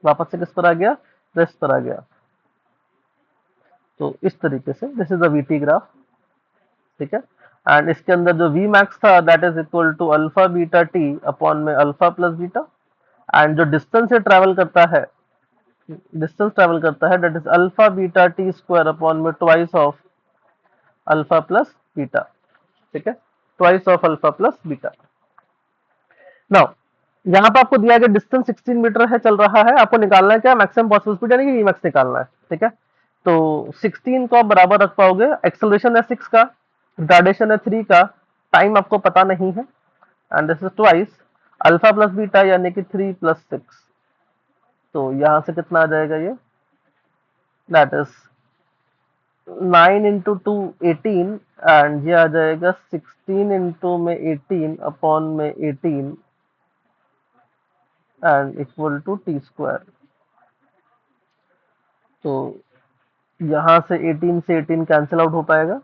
Speaker 1: वापस से किस पर आ गया, रेस्ट पर आ गया। तो इस तरीके से this is the VT graph, ठीक है। एंड इसके अंदर जो वी मैक्स था that is equal to alpha beta t upon में अल्फा प्लस बीटा, एंड जो डिस्टेंस से ट्रेवल करता है, डिस्टेंस ट्रेवल करता है that is alpha beta t square upon में twice of alpha plus beta, ठीक है, twice of alpha plus beta. Now यहाँ पे आपको दिया गया डिस्टेंस 16 मीटर है, चल रहा है, आपको निकालना है क्या, मैक्सिमम पॉसिबल स्पीड यानी कि वीमैक्स निकालना है, ठीक है। तो 16 को आप बराबर रख पाओगे, एक्सेलरेशन है 6 का, रिटार्डेशन है 3 का, टाइम आपको पता नहीं है, and this is twice alpha plus beta यानी कि 3 प्लस 6। तो यहाँ से कितना आ जाएगा ये, that is 9 into two 18, and ये आ जाएगा 16 इंटू में 18 अपॉन में 18 and equal to t square. तो यहाँ से 18 से 18 कैंसिल आउट हो पाएगा,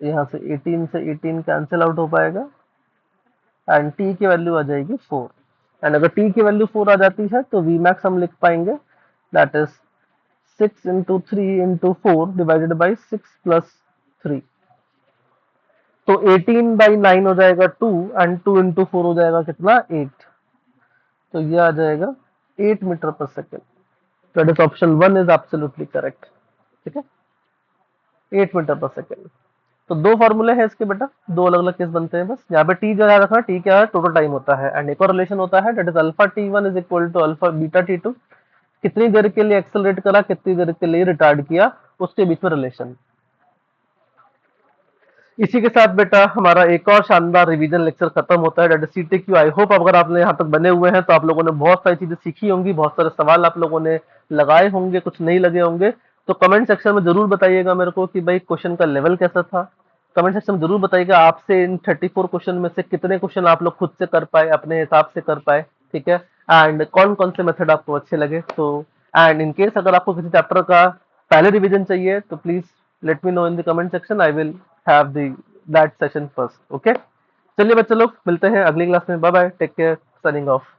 Speaker 1: यहाँ से 18 से 18 कैंसिल आउट हो पाएगा, एंड टी की वैल्यू आ जाएगी 4। एंड अगर टी की वैल्यू 4 आ जाती है तो वी मैक्स हम लिख पाएंगे that is 6 into 3 into 4 divided by 6 plus 3। तो 18 बाई 9 हो जाएगा 2, एंड 2 इंटू 4 हो जाएगा कितना, 8। तो ये आ जाएगा 8 मीटर पर second. That is option 1 is absolutely correct, ठीक है, 8 मीटर पर सेकेंड। तो दो फॉर्मूले हैं इसके बेटा, दो अलग अलग केस बनते हैं बस। यहाँ पे टी जो याद रखना, टी क्या है, टोटल टाइम होता है, एंड एक और रिलेशन होता है that is alpha t one is equal to alpha beta t two, कितनी देर के लिए एक्सेलरेट करा, कितनी देर के लिए रिटार्ड किया, उसके बीच में रिलेशन। इसी के साथ बेटा हमारा एक और शानदार रिवीजन लेक्चर खत्म होता है, दैट इज सीटीक्यू। आई होप अगर आपने यहाँ तक बने हुए हैं तो आप लोगों ने बहुत सारी चीजें सीखी होंगी, बहुत सारे सवाल आप लोगों ने लगाए होंगे, कुछ नहीं लगे होंगे। तो कमेंट सेक्शन में जरूर बताइएगा मेरे को कि भाई क्वेश्चन का लेवल कैसा था। कमेंट सेक्शन में जरूर बताइएगा आपसे इन 34 क्वेश्चन में से कितने क्वेश्चन आप लोग खुद से कर पाए, अपने हिसाब से कर पाए, ठीक है, एंड कौन कौन से मेथड आपको अच्छे लगे। तो एंड इन केस अगर आपको किसी चैप्टर का पहले रिवीजन चाहिए तो please let me know in the comment section, I will have the that session first, okay. चलिए बच्चे लोग मिलते हैं अगली क्लास में, bye bye, take care, signing of.